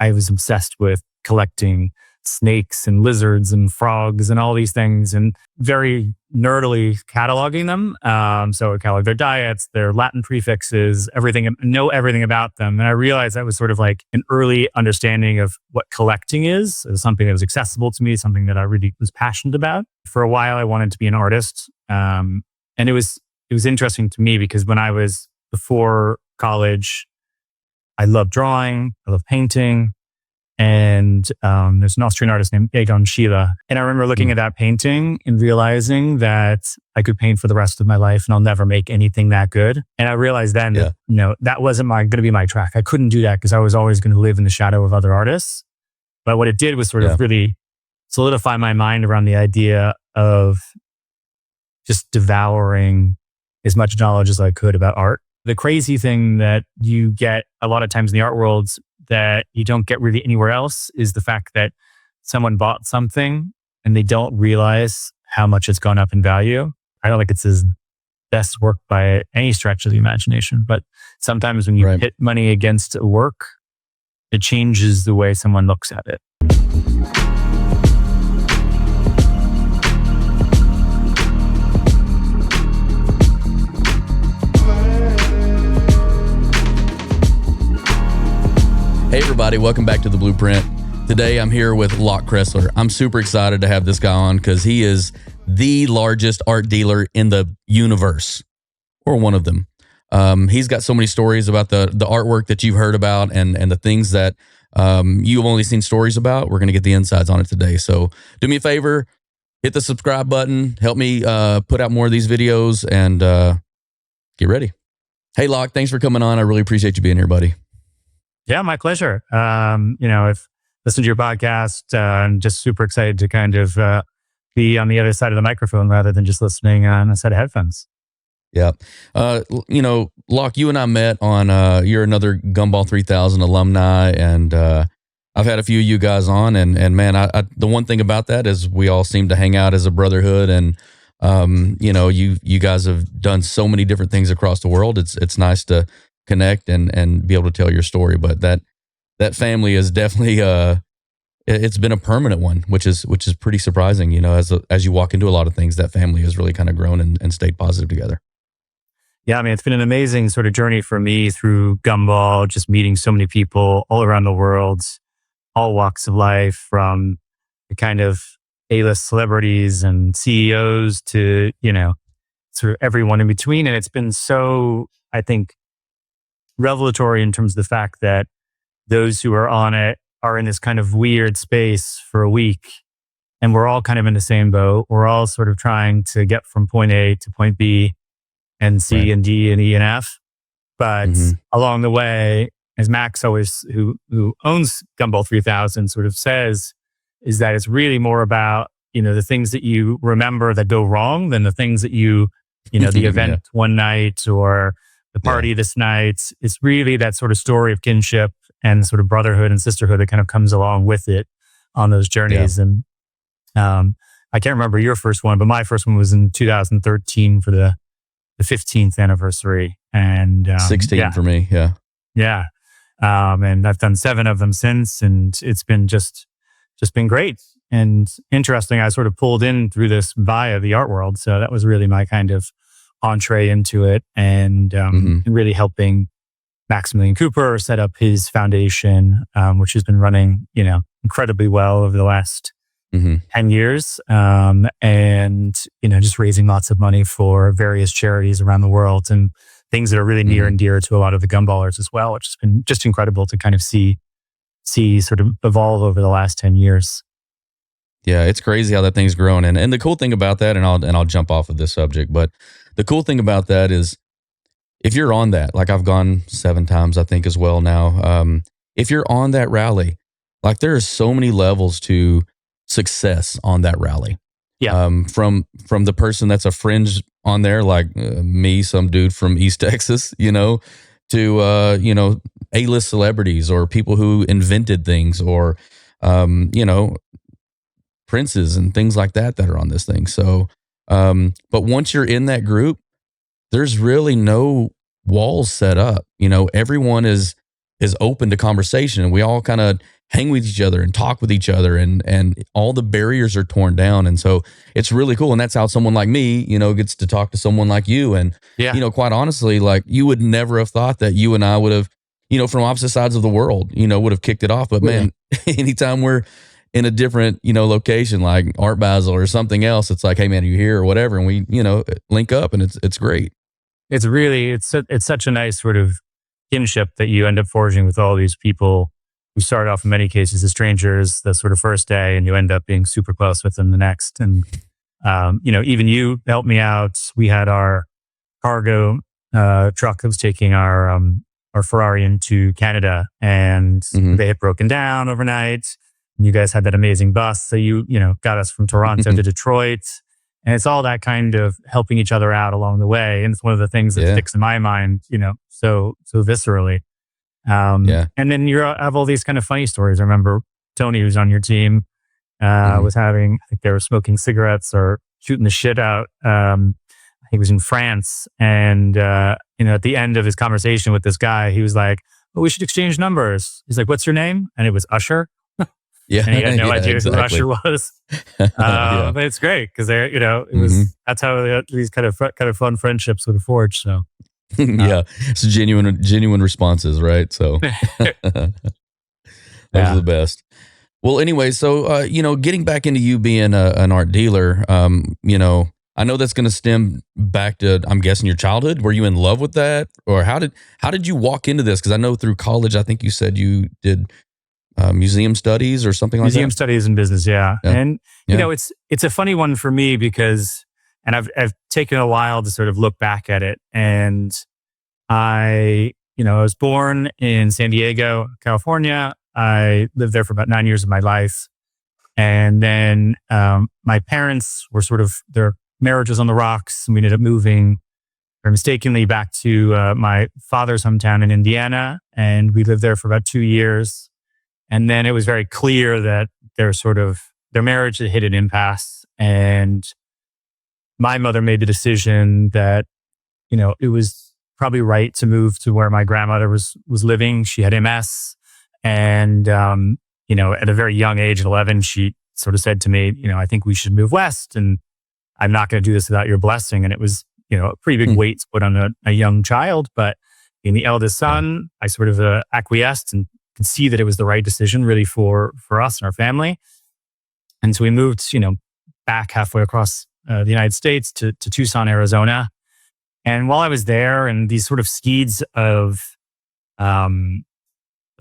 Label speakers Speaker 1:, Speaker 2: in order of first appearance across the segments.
Speaker 1: I was obsessed with collecting snakes and lizards and frogs and all these things and very nerdily cataloging them. So I catalog their diets, their Latin prefixes, know everything about them. And I realized that was sort of like an early understanding of what collecting is. It was something that was accessible to me, something that I really was passionate about. For a while, I wanted to be an artist. And it was interesting to me because when I was before college, I loved drawing, I loved painting. And there's an Austrian artist named Egon Schiele. And I remember looking at that painting and realizing that I could paint for the rest of my life and I'll never make anything that good. And I realized then that, that wasn't going to be my track. I couldn't do that because I was always going to live in the shadow of other artists. But what it did was sort of really solidify my mind around the idea of just devouring as much knowledge as I could about art. The crazy thing that you get a lot of times in the art world that you don't get really anywhere else is the fact that someone bought something and they don't realize how much it's gone up in value. I don't think it's his best work by any stretch of the imagination, but sometimes when you hit money against a work, it changes the way someone looks at it.
Speaker 2: Hey everybody, welcome back to The Blueprint. Today I'm here with Lock Kresler. I'm super excited to have this guy on because he is the largest art dealer in the universe, or one of them. He's got so many stories about the artwork that you've heard about and the things that you've only seen stories about. We're going to get the insides on it today. So do me a favor, hit the subscribe button, help me put out more of these videos, and get ready. Hey Lock, thanks for coming on. I really appreciate you being here, buddy.
Speaker 1: Yeah, my pleasure. I've listened to your podcast and just super excited to kind of be on the other side of the microphone rather than just listening on a set of headphones.
Speaker 2: Yeah. Lock, you and I met on, you're another Gumball 3000 alumni, and I've had a few of you guys on, and man, the one thing about that is we all seem to hang out as a brotherhood, and you guys have done so many different things across the world. It's nice to connect and be able to tell your story, but that family is definitely it's been a permanent one, which is pretty surprising. As you walk into a lot of things, that family has really kind of grown and stayed positive together.
Speaker 1: Yeah, I mean, it's been an amazing sort of journey for me through Gumball, just meeting so many people all around the world, all walks of life, from the kind of A-list celebrities and CEOs to sort of everyone in between. And it's been so, I think, revelatory in terms of the fact that those who are on it are in this kind of weird space for a week, and we're all kind of in the same boat. We're all sort of trying to get from point A to point B and C and D and E and F. But along the way, as Max always, who owns Gumball 3000 sort of says, is that it's really more about, the things that you remember that go wrong than the things that the event one night or the party this night. It's really that sort of story of kinship and sort of brotherhood and sisterhood that kind of comes along with it on those journeys. Yeah. And I can't remember your first one, but my first one was in 2013 for the 15th anniversary. And
Speaker 2: 16 for me, yeah.
Speaker 1: Yeah. And I've done 7 of them since, and it's been just been great and interesting. I sort of pulled in through this via the art world. So that was really my kind of entree into it, and really helping Maximilian Cooper set up his foundation, which has been running, incredibly well over the last 10 years. And, just raising lots of money for various charities around the world and things that are really near and dear to a lot of the Gumballers as well, which has been just incredible to kind of see sort of evolve over the last 10 years.
Speaker 2: Yeah, it's crazy how that thing's grown. And the cool thing about that, and I'll jump off of this subject, but the cool thing about that is if you're on that, like I've gone 7 times, I think as well now. If you're on that rally, like there are so many levels to success on that rally.
Speaker 1: Yeah.
Speaker 2: From the person that's a fringe on there, like me, some dude from East Texas, to, A-list celebrities or people who invented things or, princes and things like that are on this thing. So, but once you're in that group, there's really no walls set up. Everyone is is open to conversation, and we all kind of hang with each other and talk with each other, and all the barriers are torn down. And so it's really cool. And that's how someone like me, gets to talk to someone like you. And,
Speaker 1: Yeah.
Speaker 2: quite honestly, like, you would never have thought that you and I would have, from opposite sides of the world, would have kicked it off. But man, anytime we're in a different, location like Art Basel or something else, it's like, hey man, are you here or whatever? And we, link up, and it's great.
Speaker 1: It's such a nice sort of kinship that you end up forging with all these people who start off in many cases as strangers the sort of first day, and you end up being super close with them the next. And, even you helped me out. We had our cargo truck that was taking our Ferrari into Canada, and they had broken down overnight. And you guys had that amazing bus. So you got us from Toronto to Detroit. And it's all that kind of helping each other out along the way. And it's one of the things that sticks in my mind, so viscerally. And then you have all these kind of funny stories. I remember Tony, who's on your team, was having, I think they were smoking cigarettes or shooting the shit out. He was in France. And, at the end of his conversation with this guy, he was like, well, we should exchange numbers. He's like, what's your name? And it was Usher.
Speaker 2: Yeah.
Speaker 1: And he had no idea who Usher was. But it's great because it was, that's how these kind of fun friendships would forge. So.
Speaker 2: Yeah, it's genuine responses, right? So those are the best. Well, anyway, so getting back into you being an art dealer, I know that's going to stem back to, I'm guessing, your childhood. Were you in love with that, or how did you walk into this? Because I know through college, I think you said you did museum studies or something like that.
Speaker 1: Museum studies and business, yeah. And it's a funny one for me because. And I've taken a while to sort of look back at it. And I was born in San Diego, California. I lived there for about 9 years of my life. And then my parents were their marriage was on the rocks. And we ended up moving mistakenly back to my father's hometown in Indiana. And we lived there for about 2 years. And then it was very clear that their marriage had hit an impasse. And my mother made the decision that, it was probably right to move to where my grandmother was living. She had MS. And, at a very young age, at 11, she sort of said to me, I think we should move west, and I'm not going to do this without your blessing. And it was, a pretty big weight to put on a young child. But being the eldest son, I sort of acquiesced and could see that it was the right decision really for us and our family. And so we moved, back halfway across the United States to Tucson, Arizona. And while I was there, and these sort of seeds of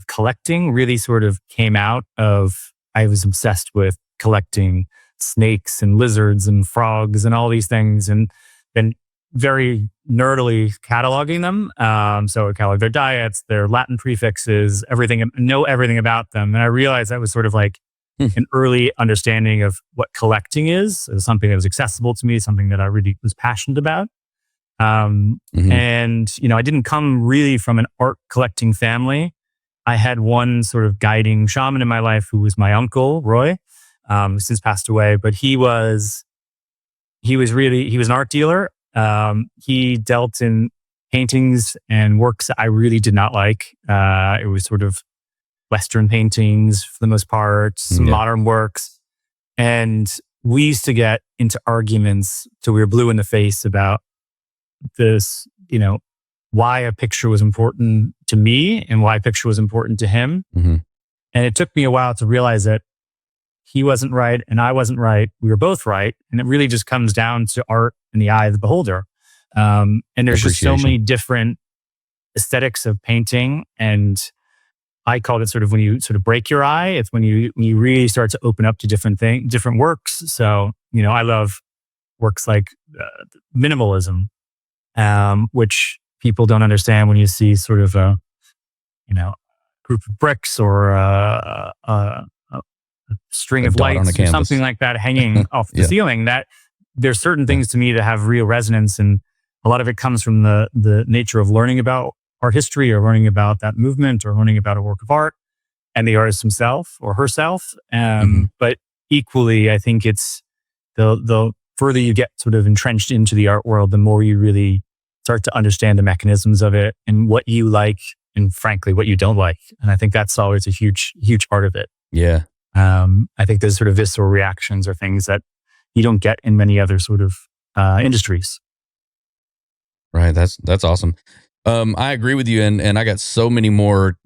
Speaker 1: collecting really sort of came out of, I was obsessed with collecting snakes and lizards and frogs and all these things, and then very nerdily cataloging them. So I catalog their diets, their Latin prefixes, know everything about them. And I realized that was sort of like an early understanding of what collecting is. It was something that was accessible to me, something that I really was passionate about. And, I didn't come really from an art collecting family. I had one sort of guiding shaman in my life who was my uncle, Roy, since passed away, but he was an art dealer. He dealt in paintings and works that I really did not like. It was sort of Western paintings for the most part, some modern works. And we used to get into arguments till we were blue in the face about this, why a picture was important to me and why a picture was important to him. And it took me a while to realize that he wasn't right and I wasn't right. We were both right. And it really just comes down to art in the eye of the beholder. And there's just so many different aesthetics of painting. And I called it sort of when you sort of break your eye. It's when you really start to open up to different works. So, I love works like minimalism, which people don't understand when you see sort of a group of bricks or a string of lights or something like that hanging off the ceiling. That there's certain things to me that have real resonance, and a lot of it comes from the nature of learning about art history or learning about that movement or learning about a work of art and the artist himself or herself. But equally, I think it's the further you get sort of entrenched into the art world, the more you really start to understand the mechanisms of it and what you like and frankly, what you don't like. And I think that's always a huge, huge part of it.
Speaker 2: Yeah.
Speaker 1: I think those sort of visceral reactions are things that you don't get in many other sort of industries.
Speaker 2: Right. That's awesome. I agree with you, and I got so many more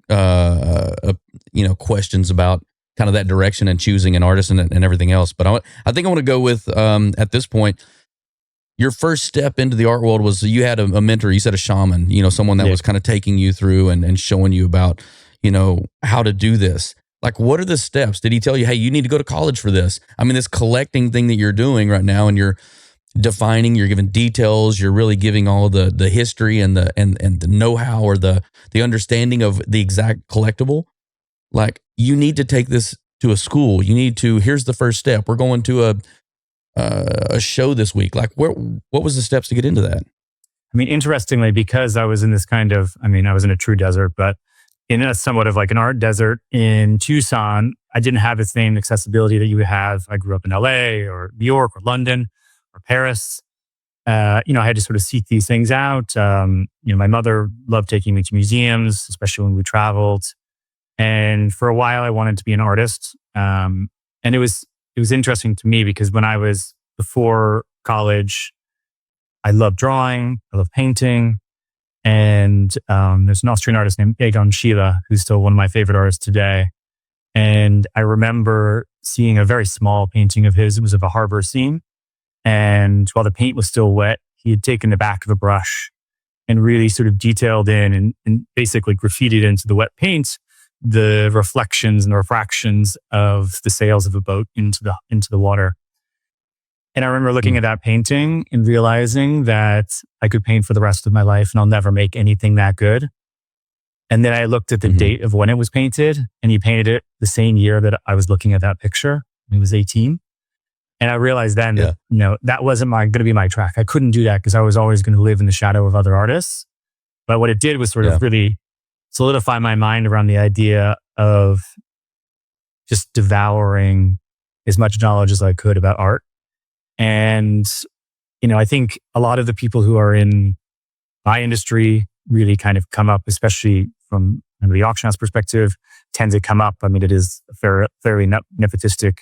Speaker 2: questions about kind of that direction and choosing an artist and everything else. But I think I want to go with at this point, your first step into the art world was you had a mentor. You said a shaman, someone that was kind of taking you through and showing you about how to do this. Like, what are the steps? Did he tell you, hey, you need to go to college for this? I mean, this collecting thing that you're doing right now, and you're defining, you're giving details, you're really giving all the history and the know-how or the understanding of the exact collectible. Like, you need to take this to a school. You need to, here's the first step. We're going to a show this week. Like, what was the steps to get into that?
Speaker 1: I mean, interestingly, because I was in this kind of, I was in a true desert, but in a somewhat of like an art desert in Tucson, I didn't have the same accessibility that you would have. I grew up in LA or New York or London or Paris. I had to sort of seek these things out. My mother loved taking me to museums, especially when we traveled. And for a while, I wanted to be an artist. And it was interesting to me because when I was before college, I loved drawing, I loved painting. And there's an Austrian artist named Egon Schiele, who's still one of my favorite artists today. And I remember seeing a very small painting of his. It was of a harbor scene. And while the paint was still wet, he had taken the back of a brush and really sort of detailed in and basically graffitied into the wet paint the reflections and refractions of the sails of a boat into the water. And I remember looking at that painting and realizing that I could paint for the rest of my life and I'll never make anything that good. And then I looked at the date of when it was painted, and he painted it the same year that I was looking at that picture. He was 18. And I realized then that, that wasn't going to be my track. I couldn't do that because I was always going to live in the shadow of other artists. But what it did was sort of really solidify my mind around the idea of just devouring as much knowledge as I could about art. And, I think a lot of the people who are in my industry really kind of come up, especially from the auction house perspective, tend to come up. I mean, it is a fairly nepotistic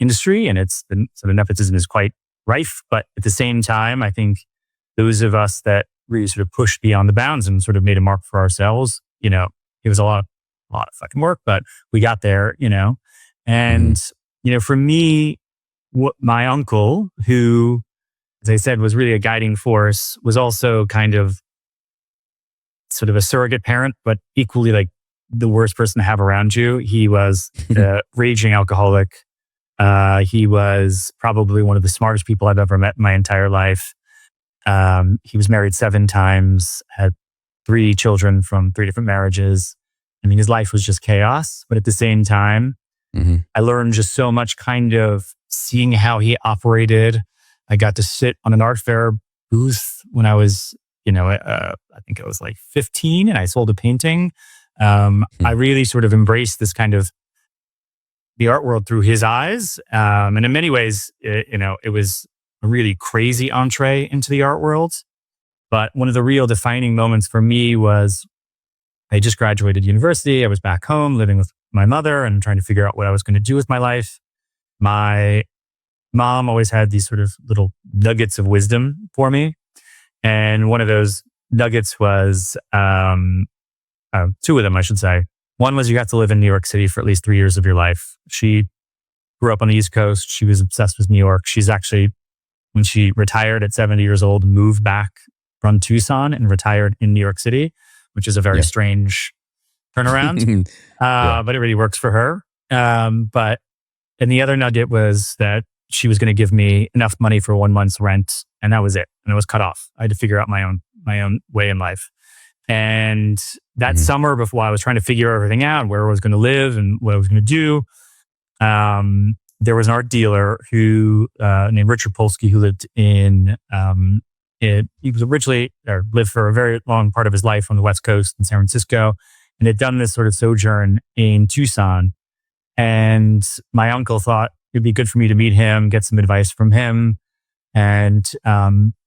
Speaker 1: industry, and so the nepotism is quite rife. But at the same time, I think those of us that really sort of pushed beyond the bounds and sort of made a mark for ourselves, it was a lot of fucking work, but we got there, And, for me, my uncle, who, as I said, was really a guiding force, was also kind of sort of a surrogate parent, but equally like the worst person to have around you. He was a raging alcoholic. He was probably one of the smartest people I've ever met in my entire life. He was married 7 times, had 3 children from 3 different marriages. I mean, his life was just chaos. But at the same time, I learned just so much kind of seeing how he operated. I got to sit on an art fair booth when I was, I think I was like 15, and I sold a painting. I really sort of embraced this kind of the art world through his eyes. And in many ways, it was a really crazy entree into the art world. But one of the real defining moments for me was I just graduated university. I was back home living with my mother and trying to figure out what I was going to do with my life. My mom always had these sort of little nuggets of wisdom for me. And one of those nuggets was 2 of them, I should say. One was you got to live in New York City for at least 3 years of your life. She grew up on the East Coast. She was obsessed with New York. She's actually, when she retired at 70 years old, moved back from Tucson and retired in New York City, which is a very strange turnaround. But it really works for her. And the other nugget was that she was going to give me enough money for 1 month's rent, and that was it. And it was cut off. I had to figure out my own way in life. And that summer, before I was trying to figure everything out, where I was going to live and what I was going to do, there was an art dealer who named Richard Polsky, who lived in he was originally lived for a very long part of his life on the West Coast in San Francisco, and had done this sort of sojourn in Tucson. And my uncle thought it'd be good for me to meet him, get some advice from him. And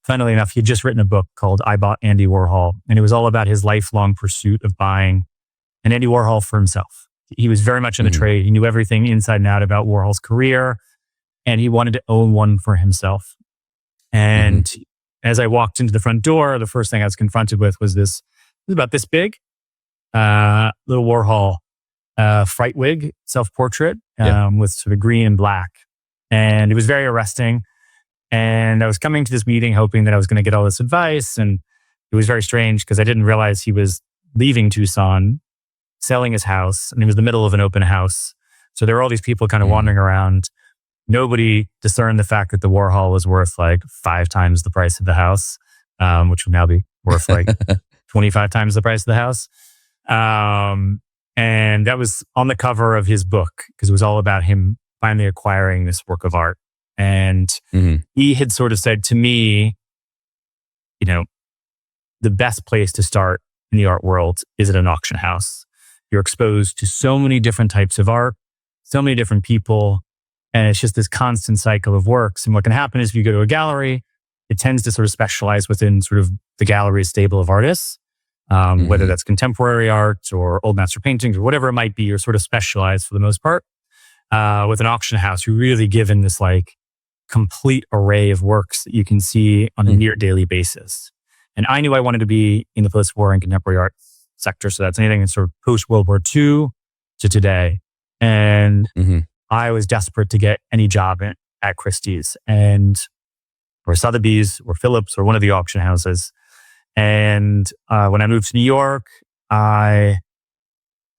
Speaker 1: funnily enough, he had just written a book called I Bought Andy Warhol. And it was all about his lifelong pursuit of buying an Andy Warhol for himself. He was very much in the trade. He knew everything inside and out about Warhol's career, and he wanted to own one for himself. And as I walked into the front door, the first thing I was confronted with was this, it was about this big, little Warhol fright wig self-portrait with sort of green and black. And it was very arresting. And I was coming to this meeting hoping that I was going to get all this advice. And it was very strange because I didn't realize he was leaving Tucson, selling his house, and he was in the middle of an open house. So there were all these people kind of wandering around. Nobody discerned the fact that the Warhol was worth like 5 times the price of the house, which will now be worth like 25 times the price of the house. And that was on the cover of his book because it was all about him finally acquiring this work of art. And he had sort of said to me, you know, the best place to start in the art world is at an auction house. You're exposed to so many different types of art, so many different people, and it's just this constant cycle of works. And what can happen is if you go to a gallery, it tends to sort of specialize within sort of the gallery's stable of artists, whether that's contemporary art or old master paintings or whatever it might be. You're sort of specialized for the most part. With an auction house, you're really given this like complete array of works that you can see on a near daily basis. And I knew I wanted to be in the post-war and contemporary art sector. So that's anything in sort of post-World War II to today. And I was desperate to get any job at Christie's or Sotheby's or Phillips or one of the auction houses. And when I moved to New York, I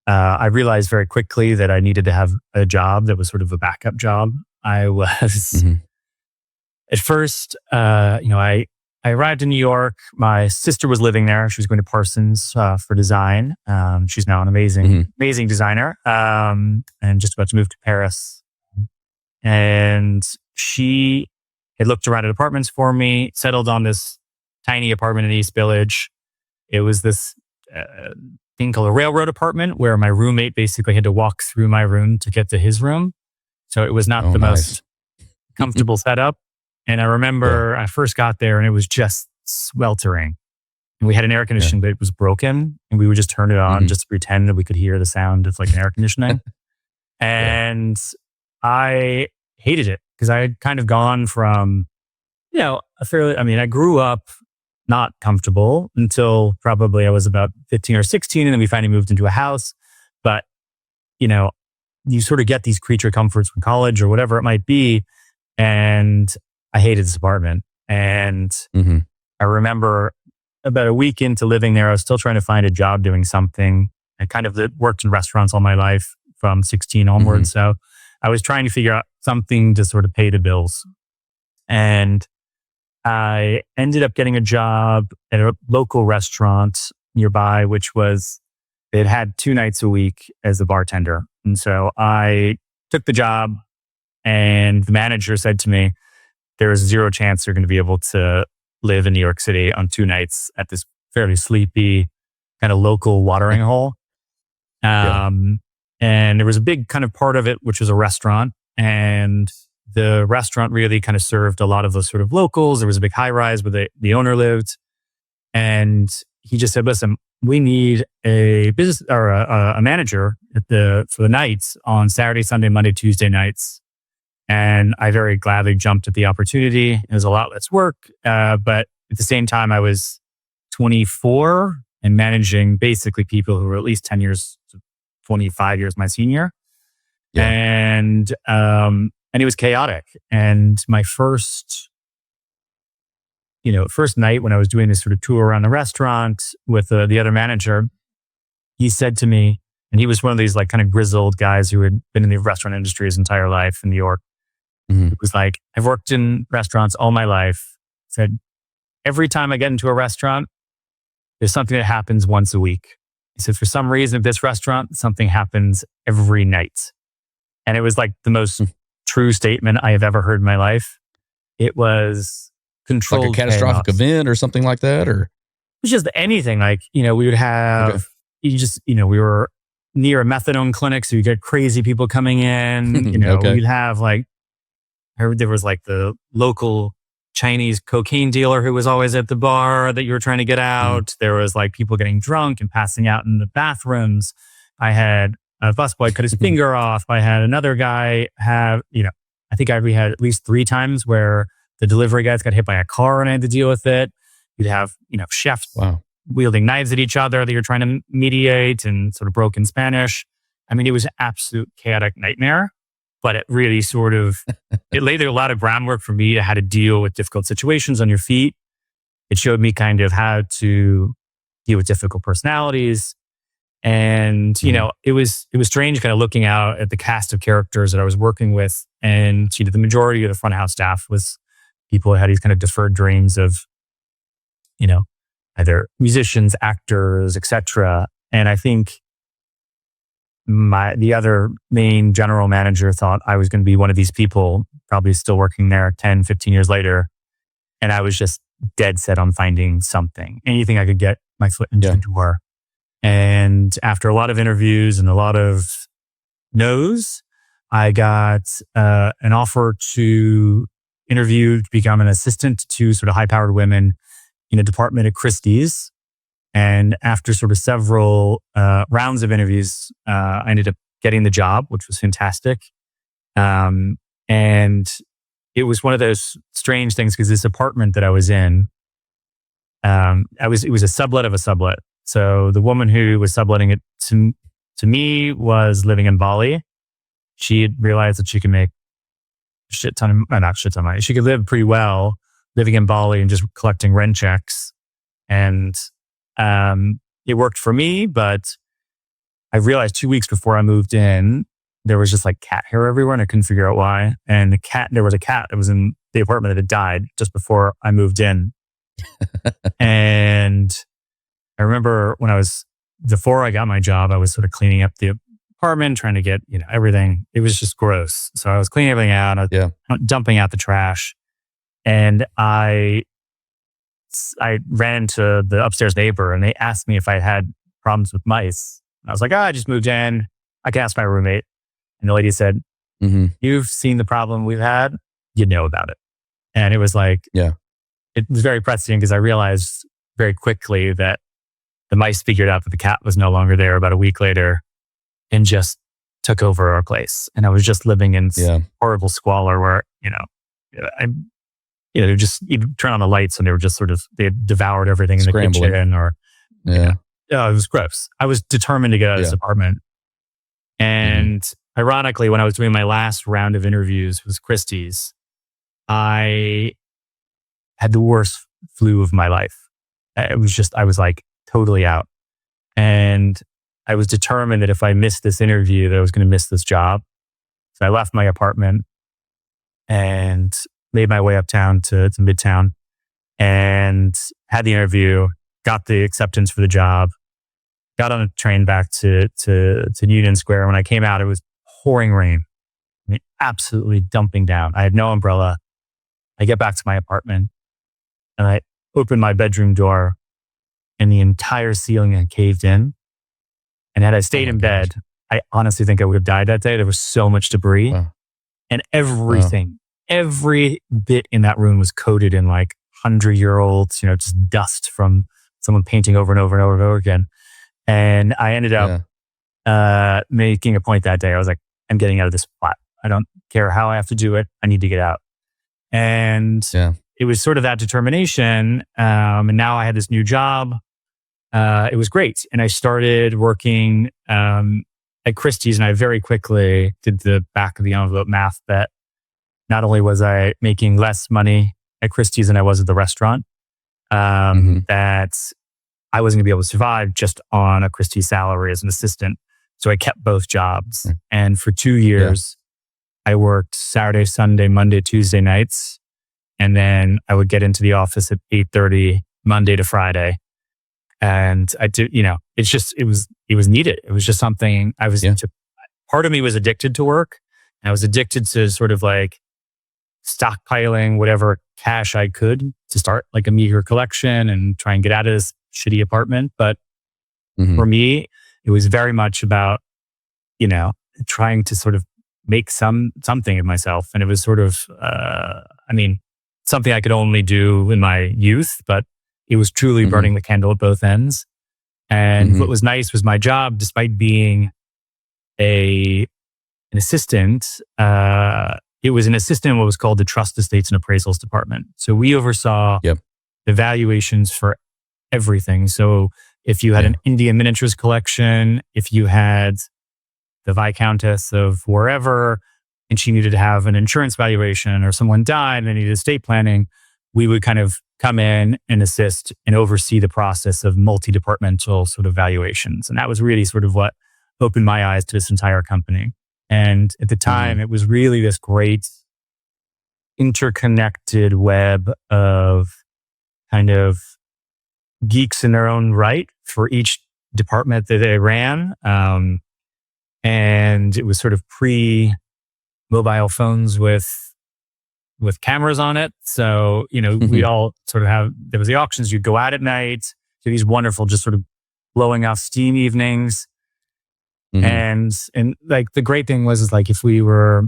Speaker 1: realized very quickly that I needed to have a job that was sort of a backup job. I was at first, I arrived in New York. My sister was living there. She was going to Parsons for design. She's now an amazing designer and just about to move to Paris. And she had looked around at apartments for me, settled on this tiny apartment in East Village. It was this thing called a railroad apartment where my roommate basically had to walk through my room to get to his room. So it was not the most comfortable setup. And I remember I first got there and it was just sweltering. And we had an air conditioning, but it was broken. And we would just turn it on just to pretend that we could hear the sound of like an air conditioning. And I hated it because I had kind of gone from, I grew up not comfortable until probably I was about 15 or 16. And then we finally moved into a house. But, you sort of get these creature comforts from college or whatever it might be. And I hated this apartment. And I remember about a week into living there, I was still trying to find a job doing something. I kind of worked in restaurants all my life from 16 onwards. So I was trying to figure out something to sort of pay the bills. And I ended up getting a job at a local restaurant nearby, which was, it had 2 nights a week as a bartender. And so I took the job and the manager said to me, there's 0 chance you're going to be able to live in New York City on 2 nights at this fairly sleepy kind of local watering hole. And there was a big kind of part of it, which was a restaurant. And the restaurant really kind of served a lot of those sort of locals. There was a big high rise where the owner lived. And he just said, listen, we need a business or a manager for the nights on Saturday, Sunday, Monday, Tuesday nights. And I very gladly jumped at the opportunity. It was a lot less work. But at the same time, I was 24 and managing basically people who were at least 10 years, 25 years my senior. And it was chaotic. And my first night when I was doing this sort of tour around the restaurant with the other manager, he said to me, and he was one of these like kind of grizzled guys who had been in the restaurant industry his entire life in New York. It was like, I've worked in restaurants all my life. Said, every time I get into a restaurant, there's something that happens once a week. He said, for some reason at this restaurant, something happens every night. And it was like the most true statement I have ever heard in my life. It was controlled
Speaker 2: like a catastrophic
Speaker 1: chaos.
Speaker 2: Event or something like that, or?
Speaker 1: It was just anything. Like, we would have, we were near a methadone clinic. So you get crazy people coming in, we'd have like, I heard there was like the local Chinese cocaine dealer who was always at the bar that you were trying to get out. There was like people getting drunk and passing out in the bathrooms. I had a busboy cut his finger off. I had another guy have, I think we had at least 3 times where the delivery guys got hit by a car and I had to deal with it. You'd have, chefs wielding knives at each other that you're trying to mediate and sort of broken Spanish. I mean, it was an absolute chaotic nightmare, but it really sort of, it laid a lot of groundwork for me to how to deal with difficult situations on your feet. It showed me kind of how to deal with difficult personalities. And, it was strange kind of looking out at the cast of characters that I was working with. And, the majority of the front of house staff was people who had these kind of deferred dreams of, either musicians, actors, etc. And I think the other main general manager thought I was going to be one of these people, probably still working there 10, 15 years later. And I was just dead set on finding something, anything I could get my foot into the door. And after a lot of interviews and a lot of no's, I got an offer to interview to become an assistant to sort of high-powered women in a department at Christie's. And after sort of several rounds of interviews, I ended up getting the job, which was fantastic. And it was one of those strange things because this apartment that I was in, it was a sublet of a sublet. So the woman who was subletting it to me was living in Bali. She had realized that she could make not shit ton of money. She could live pretty well living in Bali and just collecting rent checks. And it worked for me, but I realized 2 weeks before I moved in, there was just like cat hair everywhere and I couldn't figure out why. And there was a cat that was in the apartment that had died just before I moved in. And I remember before I got my job, I was sort of cleaning up the apartment, trying to get, everything. It was just gross. So I was cleaning everything out, dumping out the trash. And I ran into the upstairs neighbor and they asked me if I had problems with mice. And I was like, I just moved in. I can ask my roommate. And the lady said, you've seen the problem we've had. You know about it. And it was like, it was very pressing because I realized very quickly that the mice figured out that the cat was no longer there about a week later and just took over our place. And I was just living in horrible squalor where, you'd turn on the lights and they were just they had devoured everything in the kitchen it was gross. I was determined to get out of this apartment. And ironically, when I was doing my last round of interviews with Christie's, I had the worst flu of my life. I was like totally out. And I was determined that if I missed this interview, that I was going to miss this job. So I left my apartment and made my way uptown to Midtown and had the interview, got the acceptance for the job, got on a train back to Union Square. When I came out, it was pouring rain. I mean, absolutely dumping down. I had no umbrella. I get back to my apartment and I open my bedroom door and the entire ceiling had caved in. And had I stayed in bed, I honestly think I would have died that day. There was so much debris and everything. Every bit in that room was coated in like 100-year-old, just dust from someone painting over and over and over and over again. And I ended up making a point that day. I was like, I'm getting out of this flat. I don't care how I have to do it. I need to get out. And it was sort of that determination. And now I had this new job. It was great. And I started working at Christie's and I very quickly did the back of the envelope math that not only was I making less money at Christie's than I was at the restaurant, that I wasn't going to be able to survive just on a Christie's salary as an assistant. So I kept both jobs. And for 2 years, I worked Saturday, Sunday, Monday, Tuesday nights. And then I would get into the office at 8:30, Monday to Friday. And I did, it was needed. It was just something part of me was addicted to work. And I was addicted to sort of like stockpiling whatever cash I could to start like a meager collection and try and get out of this shitty apartment. But for me, it was very much about, trying to sort of make something of myself. And it was sort of, something I could only do in my youth, but it was truly burning the candle at both ends. And what was nice was my job, despite being an assistant, it was an assistant in what was called the Trust Estates and Appraisals Department. So we oversaw the valuations for everything. So if you had an Indian miniatures collection, if you had the Viscountess of wherever, and she needed to have an insurance valuation, or someone died and they needed estate planning, we would kind of come in and assist and oversee the process of multi-departmental sort of valuations. And that was really sort of what opened my eyes to this entire company. And at the time, it was really this great interconnected web of kind of geeks in their own right for each department that they ran. And it was sort of pre-mobile phones with cameras on it. So, we all sort of there was the auctions, you'd go out at night, to these wonderful, just sort of blowing off steam evenings. And like the great thing was like, if we were,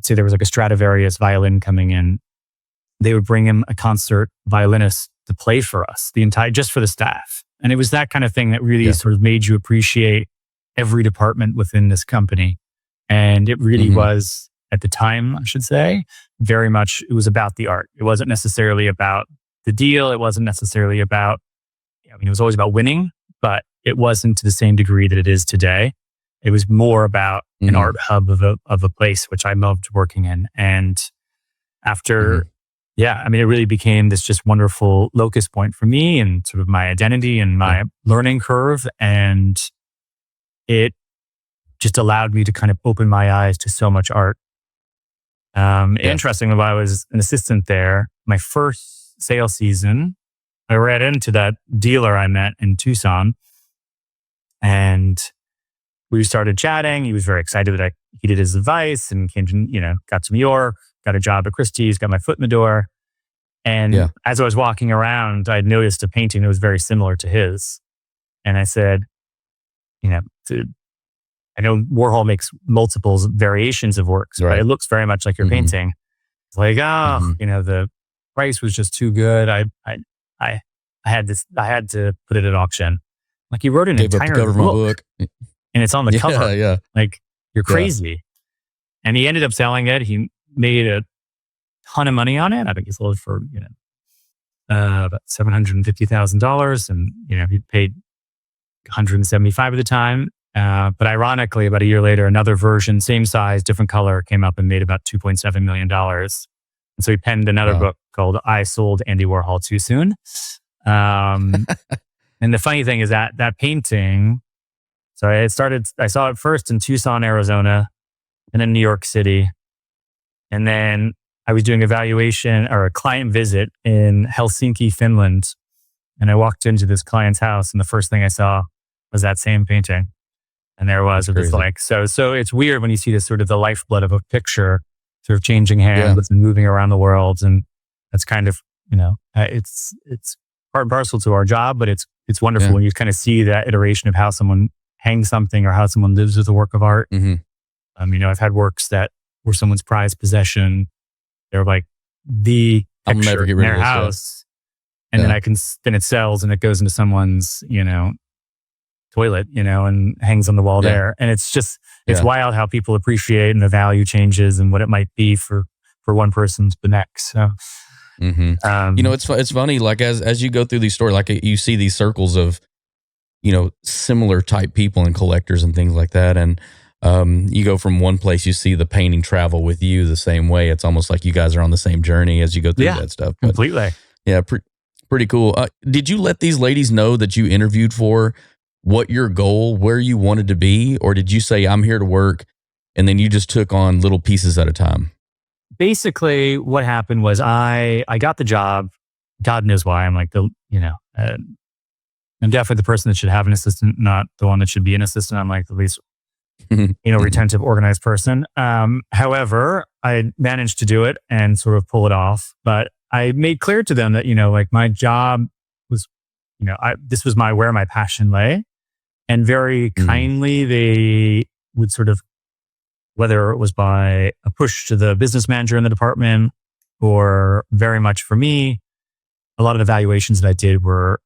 Speaker 1: say there was like a Stradivarius violin coming in, they would bring in a concert violinist to play for us, just for the staff. And it was that kind of thing that really sort of made you appreciate every department within this company. And it really was, at the time, I should say, very much, it was about the art. It wasn't necessarily about the deal. It wasn't necessarily about, it was always about winning, but it wasn't to the same degree that it is today. It was more about an art hub of a place, which I loved working in. And after, it really became this just wonderful locus point for me and sort of my identity and my learning curve. And it just allowed me to kind of open my eyes to so much art. Interestingly, while I was an assistant there, my first sales season, I ran into that dealer I met in Tucson, and we started chatting. He was very excited that I heeded his advice and came to, got to New York, got a job at Christie's, got my foot in the door. And as I was walking around, I noticed a painting that was very similar to his. And I said, I know Warhol makes multiples variations of works, but it looks very much like your painting. It's like, the price was just too good. I had to put it at auction. Like, he wrote an entire book, and it's on the cover.
Speaker 2: Yeah.
Speaker 1: Like, you're crazy. And he ended up selling it. He made a ton of money on it. I think he sold it for, about $750,000. And, he paid $175 at the time. But ironically, about a year later, another version, same size, different color, came up and made about $2.7 million. And so he penned another book called I Sold Andy Warhol Too Soon. And the funny thing is that painting, so I saw it first in Tucson, Arizona, and then New York City. And then I was doing a valuation or a client visit in Helsinki, Finland. And I walked into this client's house, and the first thing I saw was that same painting. And there was, it was like, so it's weird when you see this sort of the lifeblood of a picture sort of changing hands and moving around the world. And that's kind of, it's part and parcel to our job, but it's wonderful when you kind of see that iteration of how someone hangs something or how someone lives with a work of art. I've had works that were someone's prized possession. They're like the picture in their house. And then it sells and it goes into someone's, toilet, and hangs on the wall there. And it's just, it's wild how people appreciate and the value changes and what it might be for one person's the next. So,
Speaker 2: it's funny, like as you go through these stories, like you see these circles of, similar type people and collectors and things like that. And you go from one place, you see the painting travel with you the same way. It's almost like you guys are on the same journey as you go through that stuff. But,
Speaker 1: completely.
Speaker 2: Yeah. Pretty cool. Did you let these ladies know that you interviewed for what your goal, where you wanted to be? Or did you say, I'm here to work, and then you just took on little pieces at a time?
Speaker 1: Basically, what happened was I got the job. God knows why. I'm like, I'm definitely the person that should have an assistant, not the one that should be an assistant. I'm like the least, retentive, organized person. However, I managed to do it and sort of pull it off. But I made clear to them that, my job was, this was where my passion lay. And very kindly, they would sort of, whether it was by a push to the business manager in the department or very much for me, a lot of the valuations that I did were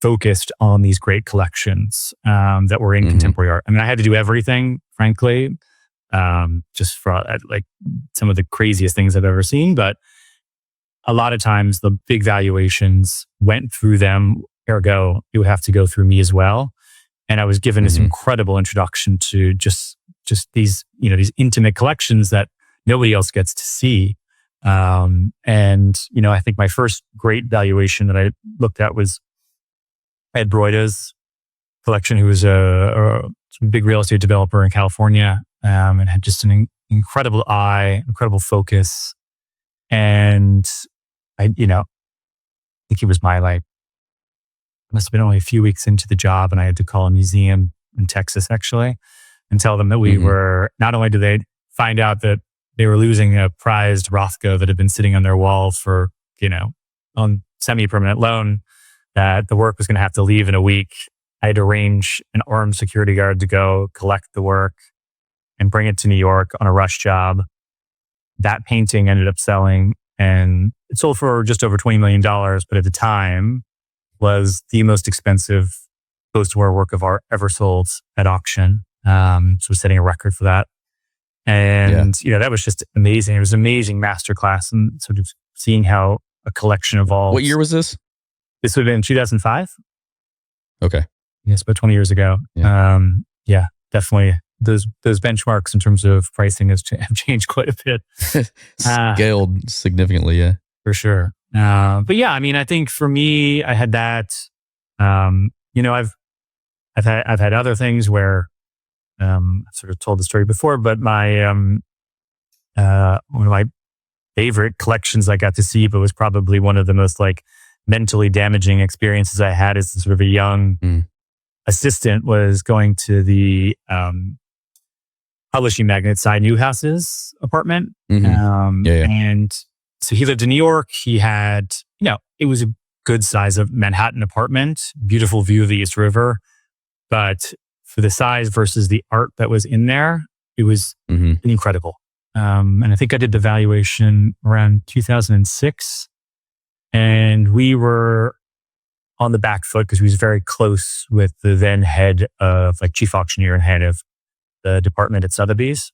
Speaker 1: focused on these great collections that were in contemporary art. I mean, I had to do everything, frankly, just for like some of the craziest things I've ever seen. But a lot of times the big valuations went through them, ergo, it would have to go through me as well. And I was given this incredible introduction to just these, these intimate collections that nobody else gets to see. And, I think my first great valuation that I looked at was Ed Broida's collection, who was a big real estate developer in California, and had just an incredible eye, incredible focus. And I think he was must have been only a few weeks into the job, and I had to call a museum in Texas actually and tell them that we were, not only did they find out that they were losing a prized Rothko that had been sitting on their wall for, on semi-permanent loan, that the work was going to have to leave in a week. I had to arrange an armed security guard to go collect the work and bring it to New York on a rush job. That painting ended up selling, and it sold for just over $20 million, but at the time was the most expensive post-war work of art ever sold at auction. So setting a record for that. And, that was just amazing. It was an amazing masterclass and sort of seeing how a collection evolves.
Speaker 2: What year was this?
Speaker 1: This would have been 2005.
Speaker 2: Okay.
Speaker 1: Yes, about 20 years ago. Yeah, definitely. Those benchmarks in terms of pricing have changed quite a bit.
Speaker 2: Scaled significantly, yeah.
Speaker 1: For sure. But yeah, I mean, I think for me, I had that. I've had other things where I've sort of told the story before, but my one of my favorite collections I got to see, but was probably one of the most mentally damaging experiences I had as sort of a young assistant, was going to the publishing magnate Cy Newhouse's apartment. And so he lived in New York. He had, it was a good size of Manhattan apartment, beautiful view of the East River. But for the size versus the art that was in there, it was incredible. And I think I did the valuation around 2006. And we were on the back foot because he was very close with the then head of, chief auctioneer and head of the department at Sotheby's,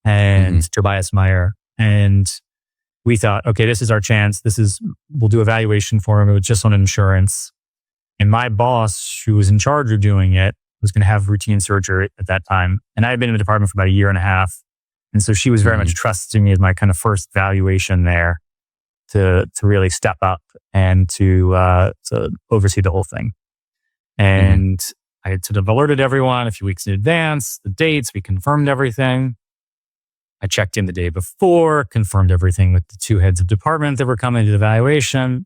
Speaker 1: and Tobias Meyer. And we thought, okay, this is our chance. We'll do a valuation for him. It was just on insurance. And my boss, who was in charge of doing it, was going to have routine surgery at that time. And I had been in the department for about a year and a half. And so she was very much trusting me as my kind of first valuation there to really step up and to oversee the whole thing. And I had sort of alerted everyone a few weeks in advance, the dates, we confirmed everything. I checked in the day before, confirmed everything with the two heads of department that were coming to the valuation.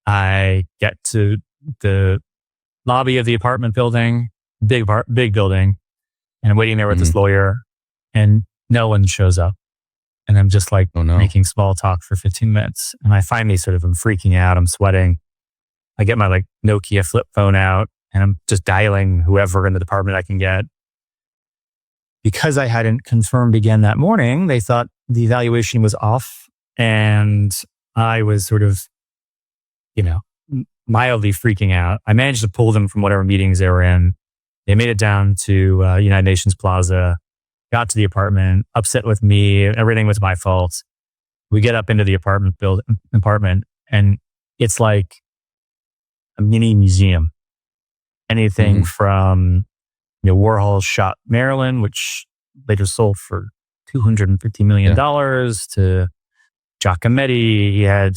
Speaker 1: I get to the lobby of the apartment building, big building, and I'm waiting there with this lawyer, and no one shows up. And I'm just making small talk for 15 minutes. And I finally I'm freaking out. I'm sweating. I get my Nokia flip phone out, and I'm just dialing whoever in the department I can get. Because I hadn't confirmed again that morning, they thought the evaluation was off. And I was mildly freaking out. I managed to pull them from whatever meetings they were in. They made it down to United Nations Plaza, got to the apartment, upset with me. Everything was my fault. We get up into the apartment, and it's like a mini museum. Anything from Warhol's shot Marilyn, which later sold for $250 million, to Giacometti. He had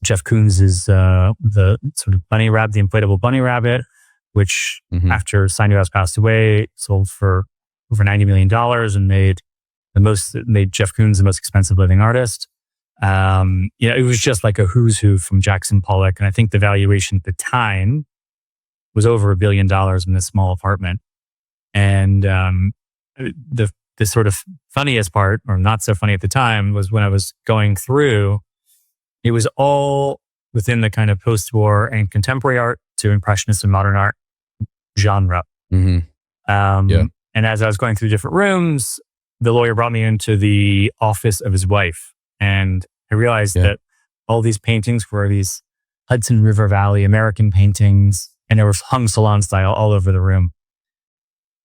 Speaker 1: Jeff Koons's the sort of bunny rabbit, the inflatable bunny rabbit, which after Cy Newhouse passed away, sold for over $90 million and made Jeff Koons the most expensive living artist. It was just like a who's who from Jackson Pollock. And I think the valuation at the time was over $1 billion in this small apartment. And the sort of funniest part, or not so funny at the time, was when I was going through, it was all within the kind of post-war and contemporary art to impressionist and modern art genre. And as I was going through different rooms, the lawyer brought me into the office of his wife. And I realized that all these paintings were these Hudson River Valley American paintings, and they were hung salon style all over the room.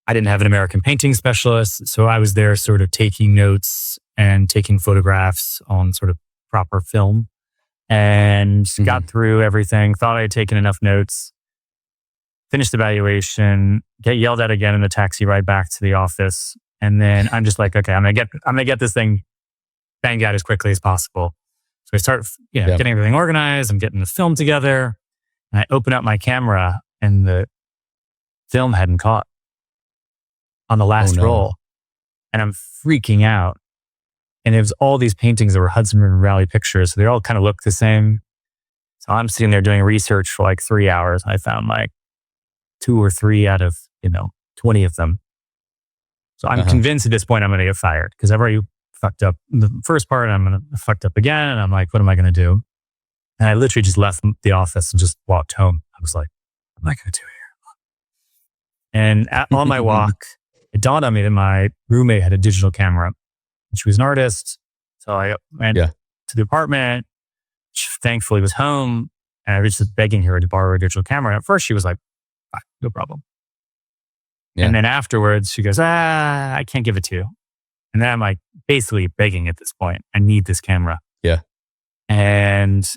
Speaker 1: I didn't have an American painting specialist, so I was there sort of taking notes and taking photographs on sort of proper film, and got through everything, thought I had taken enough notes, finished the evaluation, get yelled at again in the taxi ride back to the office. And then I'm just like, okay, I'm gonna get this thing banged out as quickly as possible. So I start, getting everything organized. I'm getting the film together, and I open up my camera, and the film hadn't caught on the last roll, and I'm freaking out. And it was all these paintings that were Hudson River Valley pictures, so they all kind of look the same. So I'm sitting there doing research for like 3 hours. I found like 2 or 3 out of 20 of them. So I'm convinced at this point I'm going to get fired because I've already fucked up the first part. I'm going to fucked up again, and I'm like, what am I going to do? And I literally just left the office and just walked home. I was like, what am I going to do here? And on my walk, it dawned on me that my roommate had a digital camera. She was an artist. So I went to the apartment. She thankfully was home. And I was just begging her to borrow a digital camera. And at first she was like, fine, no problem. Yeah. And then afterwards she goes, I can't give it to you. And then I'm like basically begging at this point. I need this camera.
Speaker 2: Yeah.
Speaker 1: And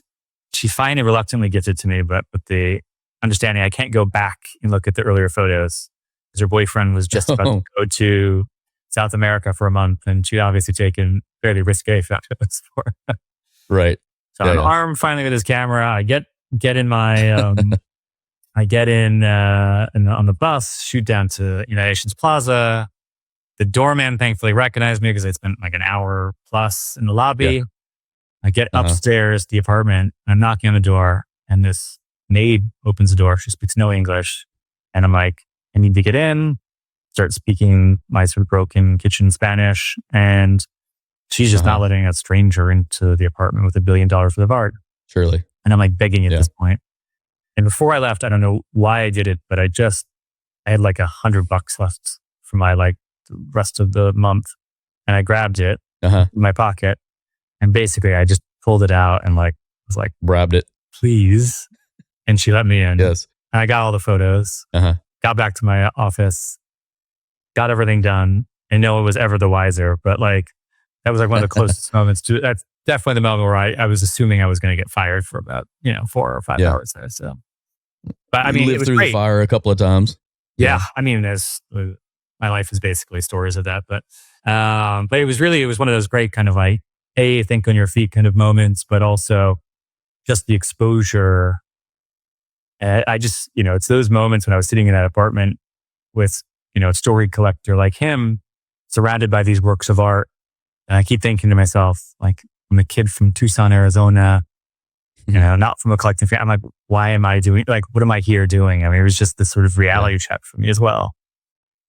Speaker 1: she finally reluctantly gives it to me, but with the understanding I can't go back and look at the earlier photos because her boyfriend was just about to go to South America for a month, and she'd obviously taken fairly risque photos for her.
Speaker 2: Right.
Speaker 1: So I'm armed finally with his camera. I get in my, I get in on the bus, shoot down to United Nations Plaza. The doorman thankfully recognized me because I spent like an hour plus in the lobby. Yeah. I get upstairs to the apartment. I'm knocking on the door, and this maid opens the door. She speaks no English. And I'm like, I need to get in. Start speaking my sort of broken kitchen Spanish. And she's just not letting a stranger into the apartment with $1 billion worth of art.
Speaker 2: Surely.
Speaker 1: And I'm like begging at this point. And before I left, I don't know why I did it, but I had like $100 left for my like the rest of the month. And I grabbed it in my pocket. And basically I just pulled it out and like was like,
Speaker 2: grabbed it.
Speaker 1: Please. And she let me in.
Speaker 2: Yes.
Speaker 1: And I got all the photos, got back to my office, got everything done, and no one was ever the wiser. But like, that was like one of the closest moments to, that's definitely the moment where I was assuming I was going to get fired for about, 4 or 5 hours there. So, but I mean,
Speaker 2: lived
Speaker 1: it was
Speaker 2: through
Speaker 1: great.
Speaker 2: The fire a couple of times.
Speaker 1: Yeah. I mean, my life is basically stories of that, but it was one of those great kind of like, think on your feet kind of moments, but also just the exposure. I just, it's those moments when I was sitting in that apartment with, a story collector like him, surrounded by these works of art. And I keep thinking to myself, like, I'm a kid from Tucson, Arizona, not from a collecting family. I'm like, why am I doing, like, what am I here doing? I mean, it was just this sort of reality check for me as well.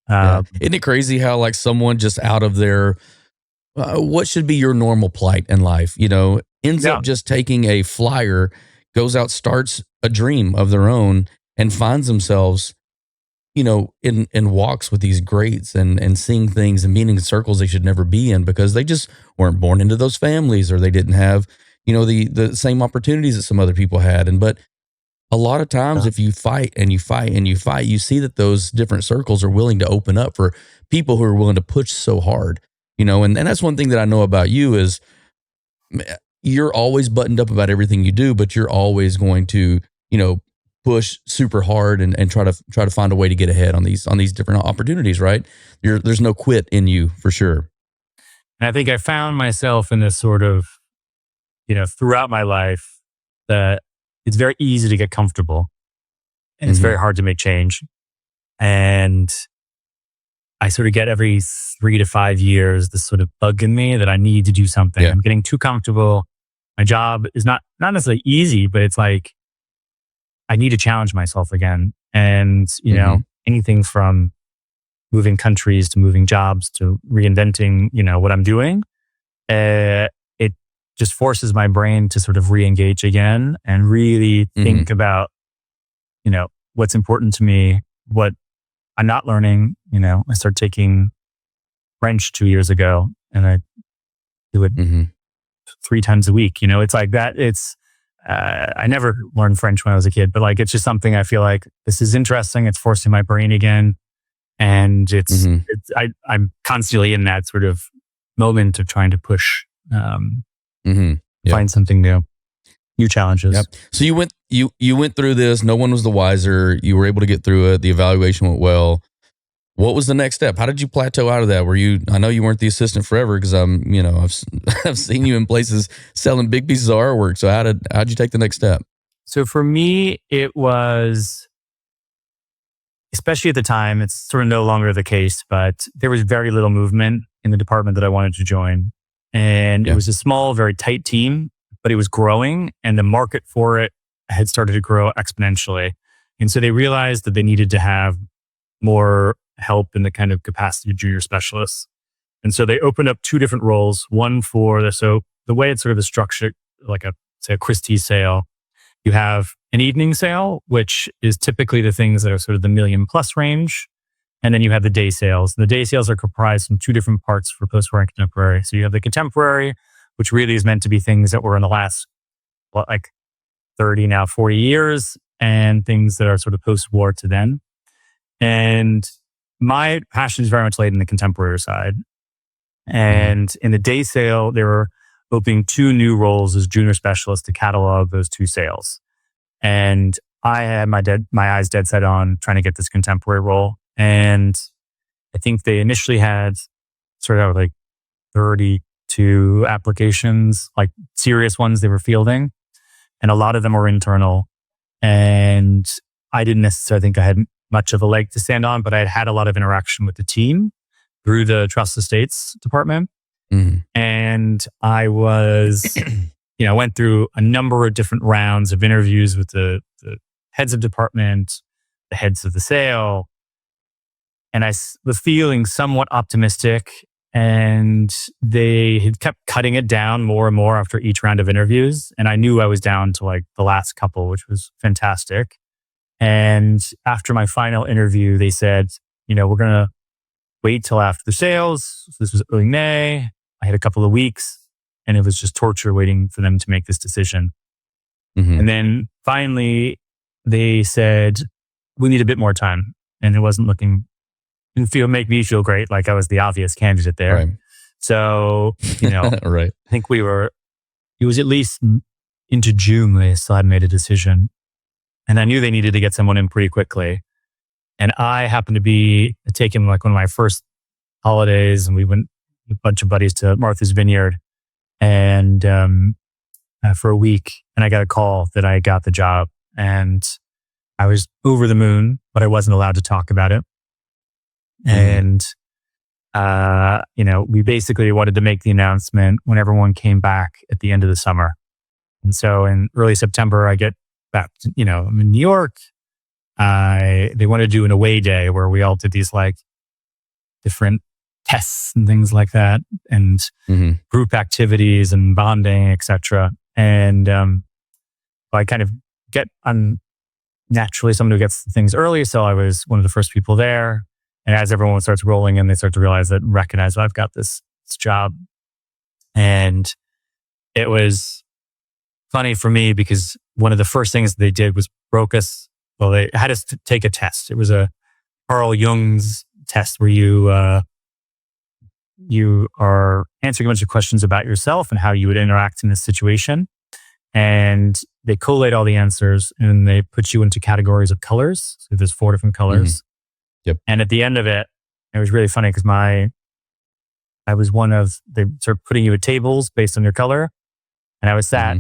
Speaker 2: Isn't it crazy how like someone just out of their, what should be your normal plight in life, ends up just taking a flyer, goes out, starts a dream of their own, and finds themselves, in walks with these greats and seeing things and being in circles they should never be in because they just weren't born into those families or they didn't have, the same opportunities that some other people had. But a lot of times if you fight and you fight and you fight, you see that those different circles are willing to open up for people who are willing to push so hard, and that's one thing that I know about you is you're always buttoned up about everything you do, but you're always going to, push super hard and try to find a way to get ahead on these different opportunities, right? There's no quit in you for sure.
Speaker 1: And I think I found myself in this sort of, throughout my life that it's very easy to get comfortable and it's very hard to make change. And I sort of get every 3 to 5 years, this sort of bug in me that I need to do something. Yeah. I'm getting too comfortable. My job is not necessarily easy, but it's like, I need to challenge myself again. And, anything from moving countries to moving jobs to reinventing, what I'm doing, it just forces my brain to sort of re-engage again and really think about, what's important to me, what I'm not learning. I start taking French 2 years ago, and I do it 3 times a week. It's like that. I never learned French when I was a kid, but like, it's just something I feel like this is interesting. It's forcing my brain again. And I'm constantly in that sort of moment of trying to push, find something new challenges.
Speaker 2: Yep. So you went through this. No one was the wiser. You were able to get through it. The evaluation went well. What was the next step? How did you plateau out of that? I know you weren't the assistant forever, because I've seen you in places selling big pieces of artwork. So how'd you take the next step?
Speaker 1: So for me, it was, especially at the time, it's sort of no longer the case, but there was very little movement in the department that I wanted to join. And it was a small, very tight team, but it was growing, and the market for it had started to grow exponentially. And so they realized that they needed to have more help in the kind of capacity of junior specialists. And so they opened up 2 different roles, one so the way it's sort of is structured, like a Christie sale, you have an evening sale, which is typically the things that are sort of the $1 million+ range. And then you have the day sales. The day sales are comprised from 2 different parts for post-war and contemporary. So you have the contemporary, which really is meant to be things that were in the last, 30, now 40 years, and things that are sort of post-war to then. And my passion is very much laid in the contemporary side. And in the day sale, they were opening 2 new roles as junior specialists to catalog those 2 sales. And I had my eyes dead set on trying to get this contemporary role. And I think they initially had sort of like 32 applications, like serious ones they were fielding. And a lot of them were internal. And I didn't necessarily think I had much of a leg to stand on, but I had had a lot of interaction with the team through the Trust Estates department. And I was, went through a number of different rounds of interviews with the heads of department, the heads of the sale. And I was feeling somewhat optimistic, and they had kept cutting it down more and more after each round of interviews. And I knew I was down to like the last couple, which was fantastic. And after my final interview, they said, we're going to wait till after the sales. So this was early May. I had a couple of weeks, and it was just torture waiting for them to make this decision. And then finally, they said, we need a bit more time. And it didn't make me feel great, like I was the obvious candidate there.
Speaker 2: Right.
Speaker 1: So,
Speaker 2: right.
Speaker 1: I think it was at least into June they still hadn't made a decision. And I knew they needed to get someone in pretty quickly. And I happened to be taking like one of my first holidays, and we went a bunch of buddies to Martha's Vineyard and for a week. And I got a call that I got the job, and I was over the moon, but I wasn't allowed to talk about it. And, we basically wanted to make the announcement when everyone came back at the end of the summer. And so in early September, I get back, I'm in New York. They wanted to do an away day where we all did these like different tests and things like that, and group activities and bonding, etc. And I kind of I'm naturally someone who gets things early, so I was one of the first people there. And as everyone starts rolling in, they start to recognize I've got this job. And it was funny for me because one of the first things they did was they had us take a test. It was a Carl Jung's test where you are answering a bunch of questions about yourself and how you would interact in this situation. And they collate all the answers, and they put you into categories of colors. So there's 4 different colors.
Speaker 2: Yep.
Speaker 1: And at the end of it, it was really funny because I was they sort of putting you at tables based on your color. And I was sat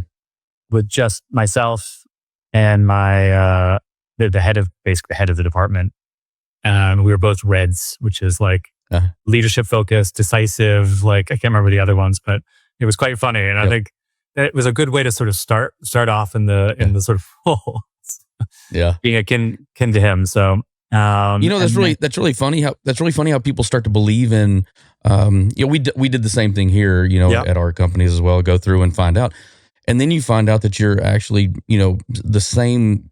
Speaker 1: with just myself and my, the head of the department. We were both reds, which is like leadership focused, decisive. Like, I can't remember the other ones, but it was quite funny. And I think it was a good way to sort of start off in the sort of role. Being akin to him. So,
Speaker 2: that's really funny how people start to believe in, we did the same thing here, at our companies as well, go through and find out. And then you find out that you're actually, the same,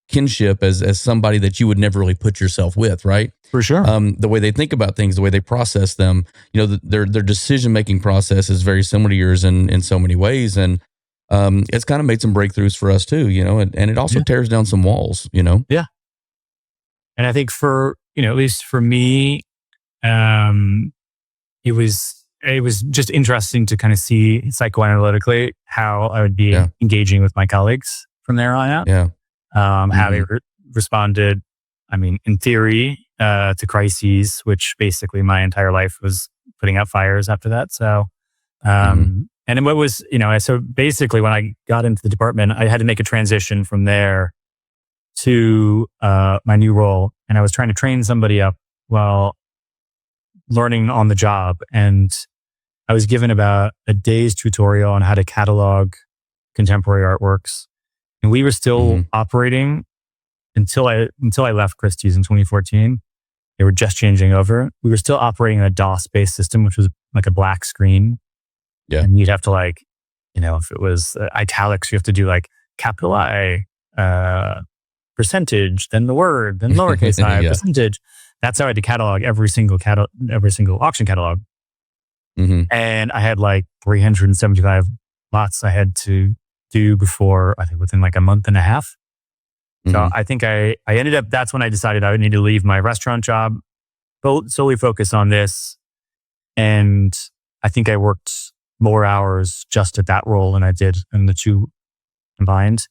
Speaker 2: kinship as somebody that you would never really put yourself with, right?
Speaker 1: For sure.
Speaker 2: The way they think about things, the way they process them, their decision making process is very similar to yours in so many ways, and it's kind of made some breakthroughs for us too, and it also tears down some walls,
Speaker 1: Yeah, and I think for at least for me, it was just interesting to kind of see psychoanalytically how I would be engaging with my colleagues from there on out.
Speaker 2: Yeah.
Speaker 1: How they responded, I mean, in theory, to crises, which basically my entire life was putting out fires after that. So, and then what was, so basically when I got into the department, I had to make a transition from there to my new role. And I was trying to train somebody up while learning on the job. And I was given about a day's tutorial on how to catalog contemporary artworks. And we were still operating until I left Christie's in 2014. They were just changing over. We were still operating in a DOS-based system, which was like a black screen.
Speaker 2: Yeah.
Speaker 1: And you'd have to if it was italics, you have to do like capital I, percentage, then the word, then lowercase I, percentage. That's how I had to catalog every single auction catalog. And I had like 375 lots I had to do before, I think within like a month and a half. So I think I ended up, that's when I decided I would need to leave my restaurant job, solely focus on this. And I think I worked more hours just at that role than I did in the two combined.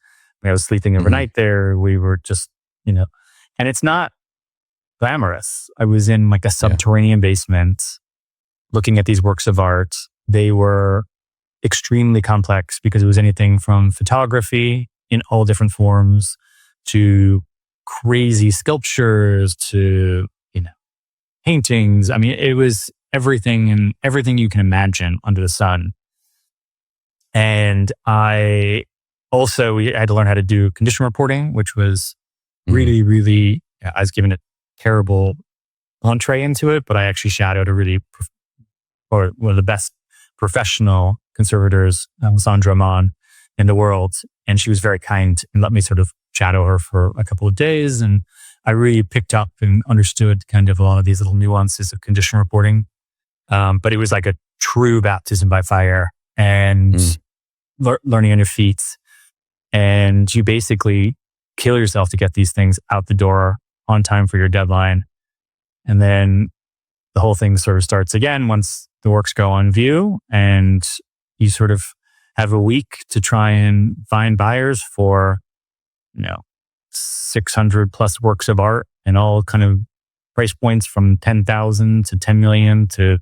Speaker 1: I was sleeping overnight there. We were just, and it's not glamorous. I was in like a subterranean basement looking at these works of art. They were extremely complex because it was anything from photography in all different forms to crazy sculptures to, paintings. I mean, it was everything and everything you can imagine under the sun. And I had to learn how to do condition reporting, which was really, really, I was given a terrible entree into it, but I actually shadowed one of the best professional conservators, Sandra Mann, in the world. And she was very kind and let me sort of shadow her for a couple of days. And I really picked up and understood kind of a lot of these little nuances of condition reporting. But it was like a true baptism by fire and learning on your feet. And you basically kill yourself to get these things out the door on time for your deadline. And then the whole thing sort of starts again once the works go on view, and you sort of have a week to try and find buyers for, 600 plus works of art and all kind of price points from 10,000 to 10 million to,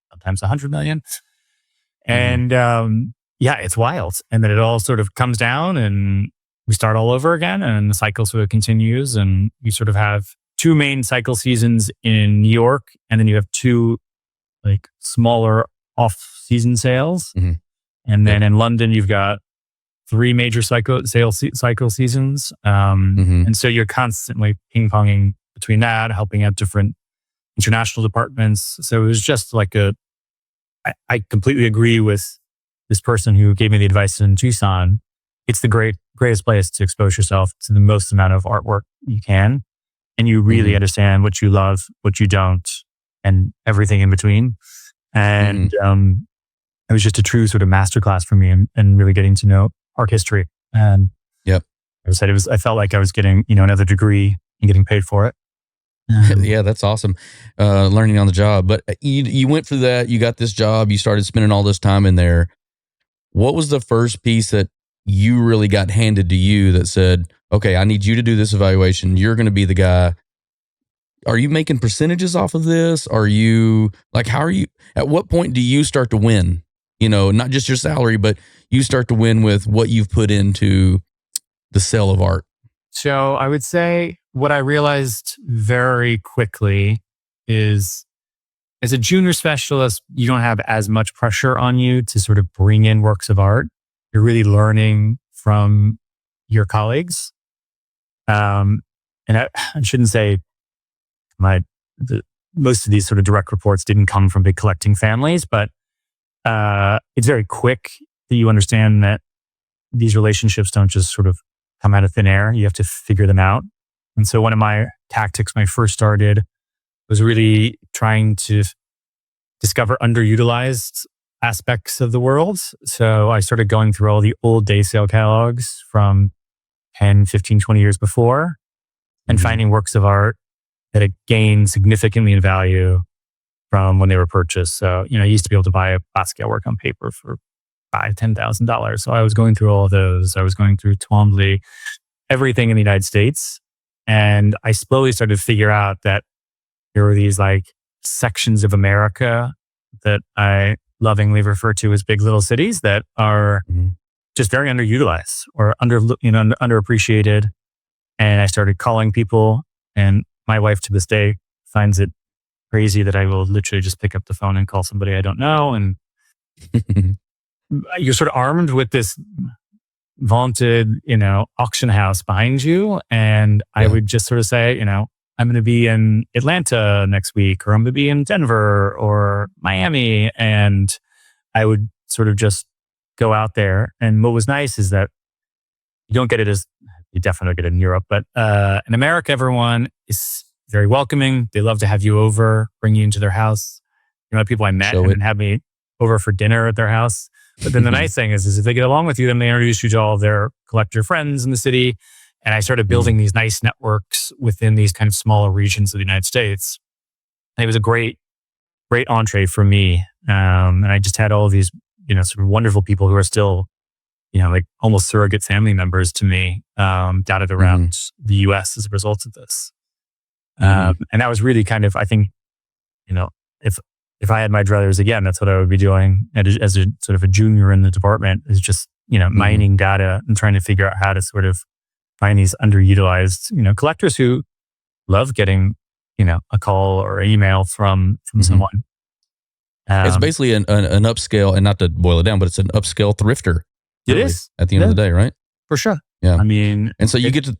Speaker 1: sometimes 100 million. And, it's wild. And then it all sort of comes down and we start all over again and the cycle sort of continues, and you sort of have two main cycle seasons in New York. And then you have two like smaller off-season sales. And then in London, you've got three major cycle seasons. And so you're constantly ping-ponging between that, helping out different international departments. So it was just like I completely agree with this person who gave me the advice in Tucson. It's the greatest place to expose yourself to the most amount of artwork you can. And you really understand what you love, what you don't, and everything in between. And it was just a true sort of masterclass for me and really getting to know art history. And I felt like I was getting, another degree and getting paid for it.
Speaker 2: Yeah, that's awesome. Learning on the job. But you went through that, you got this job, you started spending all this time in there. What was the first piece that you really got handed to you that said, okay, I need you to do this evaluation. You're going to be the guy. Are you making percentages off of this? Are you at what point do you start to win? Not just your salary, but you start to win with what you've put into the sale of art.
Speaker 1: So I would say what I realized very quickly is, as a junior specialist, you don't have as much pressure on you to sort of bring in works of art. You're really learning from your colleagues. And I shouldn't say most of these sort of direct reports didn't come from big collecting families, but it's very quick that you understand that these relationships don't just sort of come out of thin air. You have to figure them out. And so one of my tactics when I first started was really trying to discover underutilized aspects of the world. So I started going through all the old day sale catalogs from 10, 15, 20 years before and finding works of art that had gained significantly in value from when they were purchased. So, you used to be able to buy a Basquiat work on paper for $5,000-$10,000. So I was going through all of those. I was going through Twombly, everything in the United States. And I slowly started to figure out that there were these like sections of America that I lovingly refer to as big little cities that are just very underutilized or underappreciated. And I started calling people, and my wife to this day finds it crazy that I will literally just pick up the phone and call somebody I don't know. And you're sort of armed with this vaunted, auction house behind you. And I would just sort of say, I'm going to be in Atlanta next week, or I'm going to be in Denver or Miami. And I would sort of just go out there. And what was nice is that you don't get it as, you definitely get it in Europe, but in America, everyone is very welcoming. They love to have you over, bring you into their house. People I met and have me over for dinner at their house. But then the nice thing is if they get along with you, then they introduce you to all of their collector friends in the city. And I started building these nice networks within these kind of smaller regions of the United States. And it was a great entree for me. And I just had all of these, sort of wonderful people who are still, like almost surrogate family members to me, dotted around the US as a result of this. And that was really kind of, I think, if I had my druthers again, that's what I would be doing as a sort of a junior in the department, is just, mining data and trying to figure out how to sort of find these underutilized, collectors who love getting, a call or email from someone.
Speaker 2: It's basically an upscale, and not to boil it down, but it's an upscale thrifter.
Speaker 1: It is
Speaker 2: at the end of the day, right?
Speaker 1: For sure.
Speaker 2: Yeah.
Speaker 1: I mean,
Speaker 2: and so you get to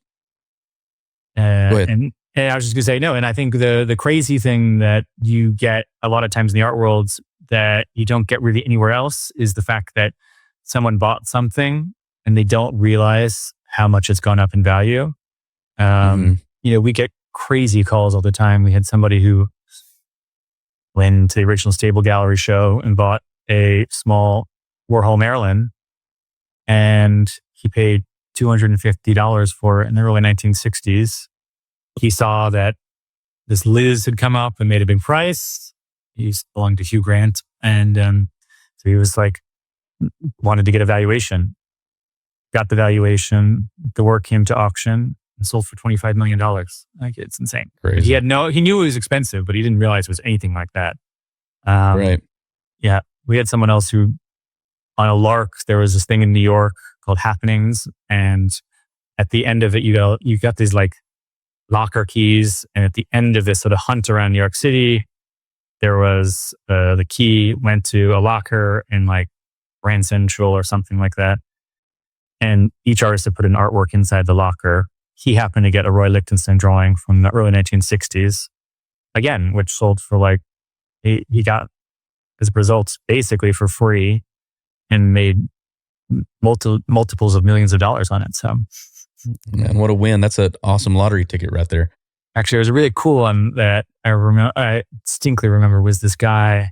Speaker 2: go ahead.
Speaker 1: And I was just gonna say no. And I think the crazy thing that you get a lot of times in the art worlds that you don't get really anywhere else is the fact that someone bought something and they don't realize how much it's gone up in value. We get crazy calls all the time. We had somebody who went to the original Stable Gallery show and bought a small Warhol Marilyn, and he paid $250 for it in the early 1960s. He saw that this Liz had come up and made a big price. He belonged to Hugh Grant. And so he was like, wanted to get a valuation. Got the valuation. The work came to auction and sold for $25 million. Like, it's insane.
Speaker 2: Crazy.
Speaker 1: He knew it was expensive, but he didn't realize it was anything like that.
Speaker 2: Right.
Speaker 1: Yeah. We had someone else who, on a lark, there was this thing in New York called Happenings. And at the end of it, you got these like locker keys. And at the end of this sort of hunt around New York City, there was the key went to a locker in like Grand Central or something like that. And each artist had put an artwork inside the locker. He happened to get a Roy Lichtenstein drawing from the early 1960s, again, which sold for like, he got his results basically for free and made multiples of millions of dollars on it. So,
Speaker 2: man, what a win. That's an awesome lottery ticket right there.
Speaker 1: Actually, it was a really cool one that I distinctly remember was this guy.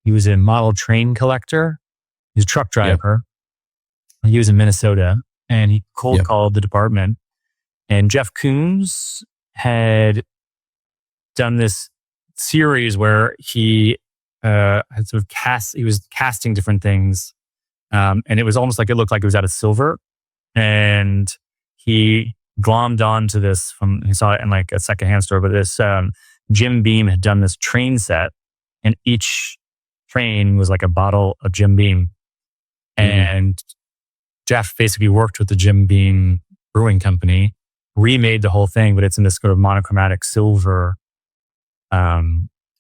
Speaker 1: He was a model train collector. He's a truck driver. Yep. He was in Minnesota, and he cold called the department. And Jeff Koons had done this series where he had sort of he was casting different things. And it was almost like it looked like it was out of silver. And he glommed onto this he saw it in like a secondhand store, but this Jim Beam had done this train set, and each train was like a bottle of Jim Beam. And Jeff basically worked with the Jim Beam brewing company, remade the whole thing, but it's in this sort of monochromatic silver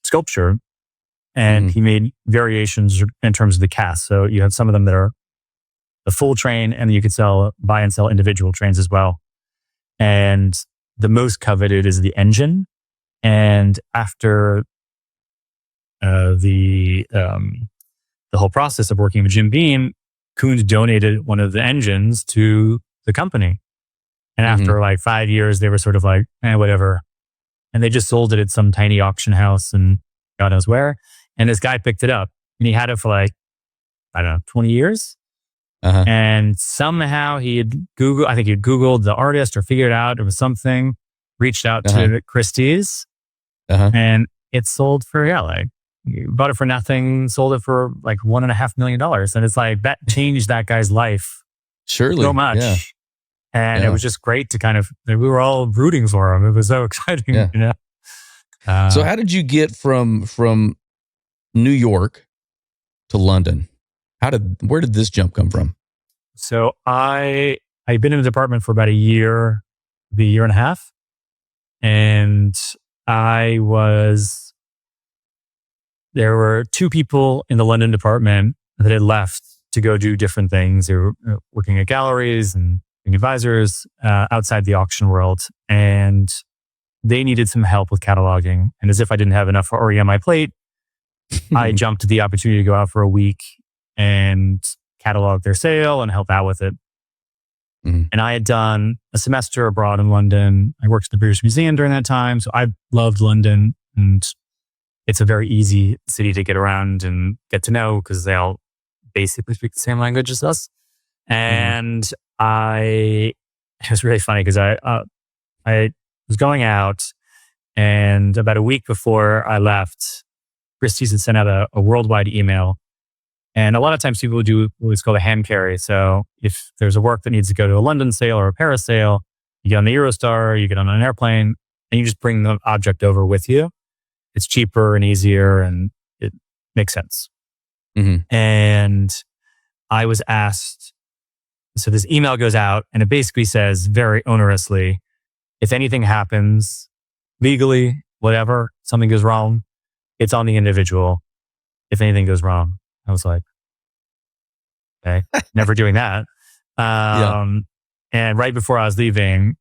Speaker 1: sculpture. And he made variations in terms of the cast. So you have some of them that are the full train, and you could buy and sell individual trains as well. And the most coveted is the engine. And after the whole process of working with Jim Beam, Koons donated one of the engines to the company. And after like 5 years, they were sort of like, whatever. And they just sold it at some tiny auction house and God knows where. And this guy picked it up and he had it for like, I don't know, 20 years. And somehow he had I think he'd Googled the artist or figured out it was something, reached out to Christie's and it sold for, like, you bought it for nothing, sold it for like $1.5 million. And it's like, that changed that guy's life
Speaker 2: Surely.
Speaker 1: so much.
Speaker 2: Yeah.
Speaker 1: And it was just great to kind of, we were all rooting for him. It was so exciting.
Speaker 2: Yeah.
Speaker 1: You know?
Speaker 2: So how did you get from New York to London? Where did this jump come from?
Speaker 1: So I'd been in the department for about a year, maybe a year and a half. And there were two people in the London department that had left to go do different things. They were working at galleries and being advisors outside the auction world. And they needed some help with cataloging. And as if I didn't have enough already on my plate, I jumped at the opportunity to go out for a week and catalog their sale and help out with it. And I had done a semester abroad in London. I worked at the British Museum during that time. So I loved London, and it's a very easy city to get around and get to know because they all basically speak the same language as us. And it was really funny because I was going out, and about a week before I left, Christie's had sent out a worldwide email. And a lot of times people would do what's called a hand carry. So if there's a work that needs to go to a London sale or a Paris sale, you get on the Eurostar, you get on an airplane, and you just bring the object over with you. It's cheaper and easier, and it makes sense. And I was asked, so this email goes out and it basically says very onerously, if anything happens legally, whatever, something goes wrong, it's on the individual. If anything goes wrong. I was like, okay, never doing that. And right before I was leaving,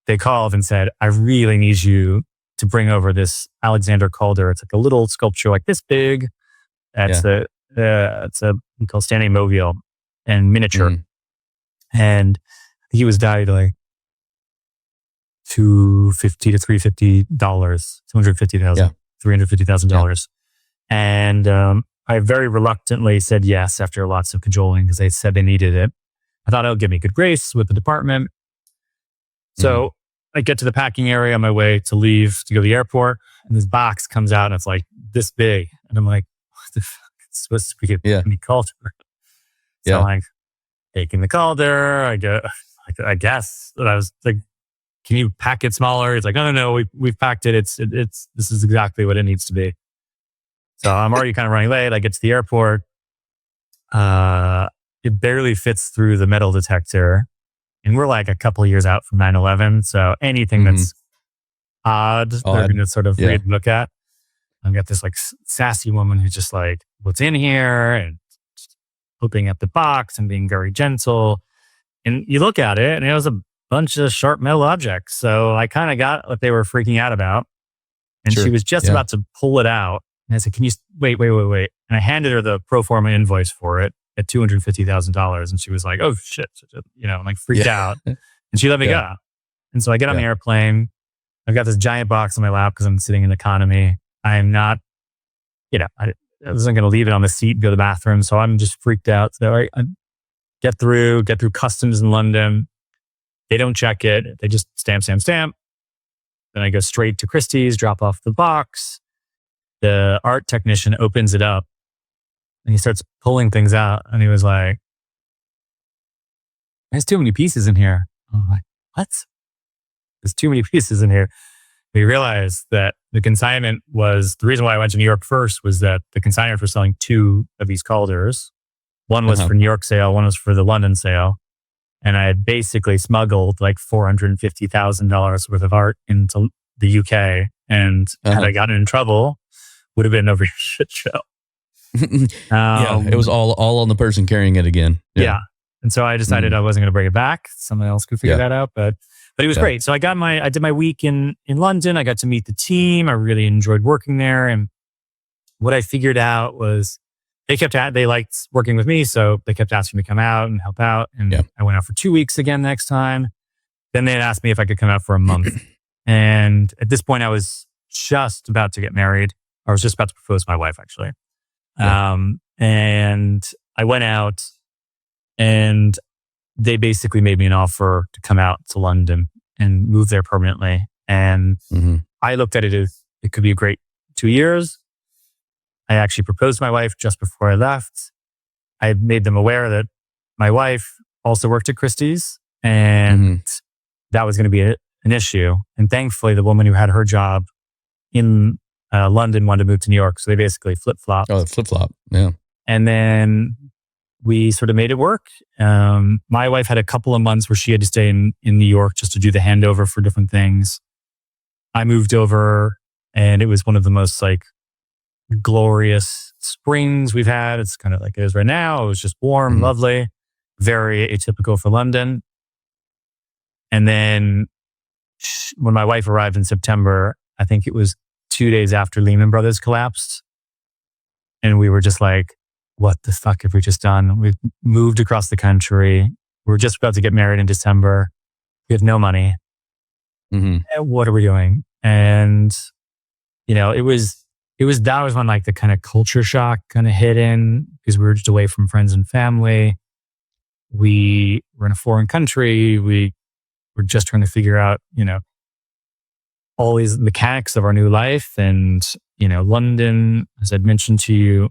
Speaker 1: they called and said, I really need you to bring over this Alexander Calder. It's like a little sculpture like this big. It's a we call standing mobile and miniature. And he was valued like $250,000 to $350, $250,000, $350,000. And I very reluctantly said yes after lots of cajoling because they said they needed it. I thought it'll give me good grace with the department. So I get to the packing area on my way to leave to go to the airport, and this box comes out and it's like this big. And I'm like, what the fuck? It's supposed to be a Calder. So I'm like, taking the Calder, I guess. And I was like, can you pack it smaller? He's like, no, we've packed it. This is exactly what it needs to be. So I'm already kind of running late. I get to the airport. It barely fits through the metal detector. And we're like a couple of years out from 9/11. So anything that's odd, they're going to sort of look at. I've got this like sassy woman who's just like, what's in here? And opening up the box and being very gentle. And you look at it and it was a bunch of sharp metal objects. So I kind of got what they were freaking out about. And she was just about to pull it out. And I said, can you wait? And I handed her the pro forma invoice for it at $250,000. And she was like, oh shit. I'm like freaked out. And she let me go. And so I get on the airplane. I've got this giant box on my lap because I'm sitting in economy. I'm not, I wasn't going to leave it on the seat and go to the bathroom. So I'm just freaked out. So I get through customs in London. They don't check it. They just stamp. Then I go straight to Christie's, drop off the box. The art technician opens it up and he starts pulling things out. And he was like, there's too many pieces in here. I'm like, what? There's too many pieces in here. We realized that the consignment was, the reason why I went to New York first was that the consignment was selling two of these Calders. One was for New York sale, one was for the London sale. And I had basically smuggled like $450,000 worth of art into the UK. And had I gotten in trouble, would have been over a shit show.
Speaker 2: It was all on the person carrying it again.
Speaker 1: Yeah. And so I decided I wasn't going to bring it back. Someone else could figure that out. But it was great. So I did my week in London. I got to meet the team. I really enjoyed working there. And what I figured out was they liked working with me. So they kept asking me to come out and help out. And I went out for 2 weeks again next time. then they asked me if I could come out for a month. And at this point, I was just about to get married. I was just about to propose to my wife, actually.
Speaker 2: Yeah.
Speaker 1: And I went out, and they basically made me an offer to come out to London and move there permanently. And I looked at it as it could be a great 2 years. I actually proposed to my wife just before I left. I made them aware that my wife also worked at Christie's, and that was going to be an issue. And thankfully, the woman who had her job in London wanted to move to New York. So they basically flip-flopped.
Speaker 2: Oh, flip-flop. Yeah.
Speaker 1: And then we sort of made it work. My wife had a couple of months where she had to stay in New York just to do the handover for different things. I moved over, and it was one of the most like glorious springs we've had. It's kind of like it is right now. It was just warm, lovely, very atypical for London. And then when my wife arrived in September, I think it was 2 days after Lehman Brothers collapsed. And we were just like, what the fuck have we just done? We've moved across the country. We're just about to get married in December. We have no money. What are we doing? And, it was that was when like the kind of culture shock kind of hit in, because we were just away from friends and family. We were in a foreign country. We were just trying to figure out, all these mechanics of our new life. And, London, as I'd mentioned to you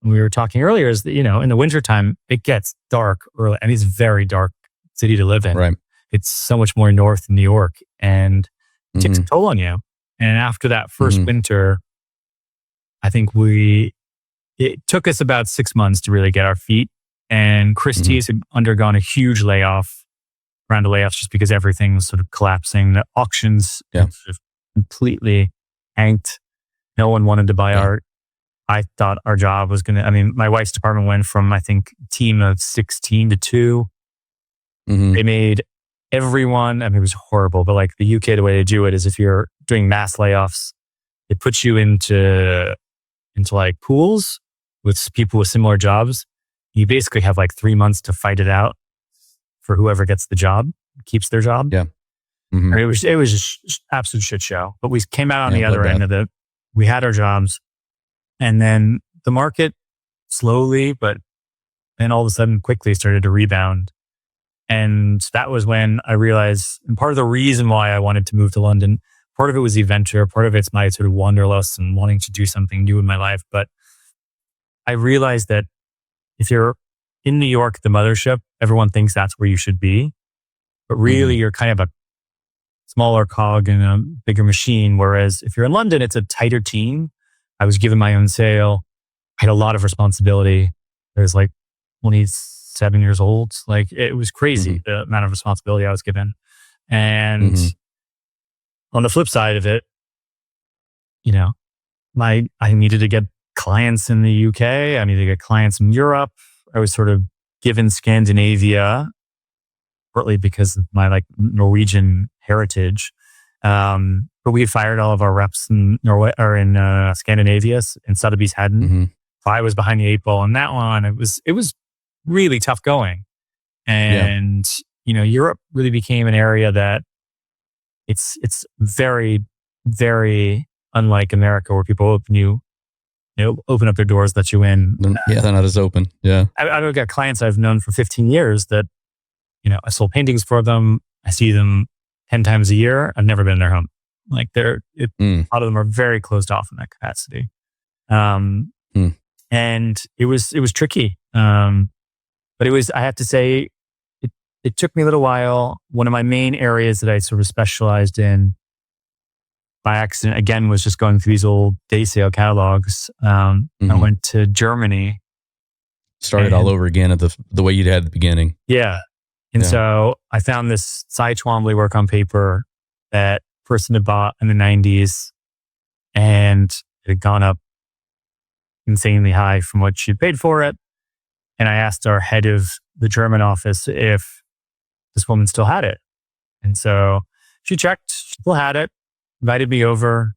Speaker 1: when we were talking earlier, is that, in the wintertime, it gets dark early. And it's a very dark city to live in.
Speaker 2: Right.
Speaker 1: It's so much more north than New York, and it takes a toll on you. And after that first winter, I think it took us about 6 months to really get our feet. And Christie's had undergone a huge round of layoffs just because everything was sort of collapsing. The auctions sort of completely tanked. No one wanted to buy art. I thought our job was my wife's department went from, I think, a team of 16 to 2. They made everyone, it was horrible, but like the UK, the way they do it is if you're doing mass layoffs, it puts you into like pools with people with similar jobs. You basically have like 3 months to fight it out for whoever gets the job, keeps their job.
Speaker 2: Yeah.
Speaker 1: And it was just absolute shit show. But we came out on the other end of it. We had our jobs, and then the market slowly, but then all of a sudden quickly started to rebound. And that was when I realized, and part of the reason why I wanted to move to London, part of it was the adventure, part of it's my sort of wanderlust and wanting to do something new in my life. But I realized that if you're in New York, the mothership, everyone thinks that's where you should be. But really, you're kind of a smaller cog in a bigger machine. Whereas if you're in London, it's a tighter team. I was given my own sale. I had a lot of responsibility. There's like 27 years old. Like it was crazy, the amount of responsibility I was given. And on the flip side of it, I needed to get clients in the UK. I needed to get clients in Europe. I was sort of given Scandinavia, partly because of my like Norwegian heritage. But we fired all of our reps in Norway or in Scandinavia, and Sotheby's hadn't. I was behind the 8 ball on that one. It was really tough going. And, Europe really became an area that it's very, very unlike America, where people open up their doors, let you in.
Speaker 2: They're not as open. Yeah.
Speaker 1: I've got clients I've known for 15 years that, I sold paintings for them. I see them 10 times a year. I've never been in their home. Like a lot of them are very closed off in that capacity. And it was tricky. But I have to say, it took me a little while. One of my main areas that I sort of specialized in by accident, again, was just going through these old day sale catalogs. I went to Germany.
Speaker 2: Started all over again at the way you'd had at the beginning.
Speaker 1: Yeah. And so I found this Cy Twombly work on paper that person had bought in the 90s, and it had gone up insanely high from what she'd paid for it. And I asked our head of the German office if this woman still had it. And so she checked, she still had it, invited me over.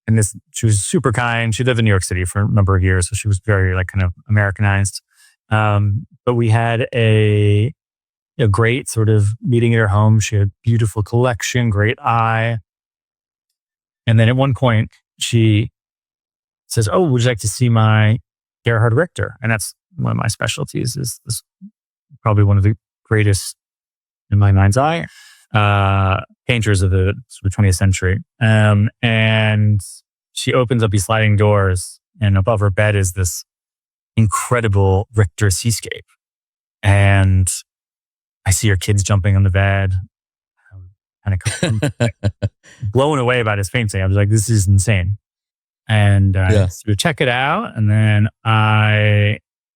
Speaker 1: And she was super kind. She lived in New York City for a number of years, so she was very like kind of Americanized. But we had a great sort of meeting at her home. She had a beautiful collection, great eye. And then at one point, she says, "Oh, would you like to see my Gerhard Richter?" And that's one of my specialties. Is this probably one of the greatest in my mind's eye painters of the sort of 20th century. And she opens up these sliding doors, and above her bed is this incredible Richter seascape. And I see her kids jumping on the bed. I'm kind of blown away by this painting. I was like, this is insane. And I sort of check it out. And then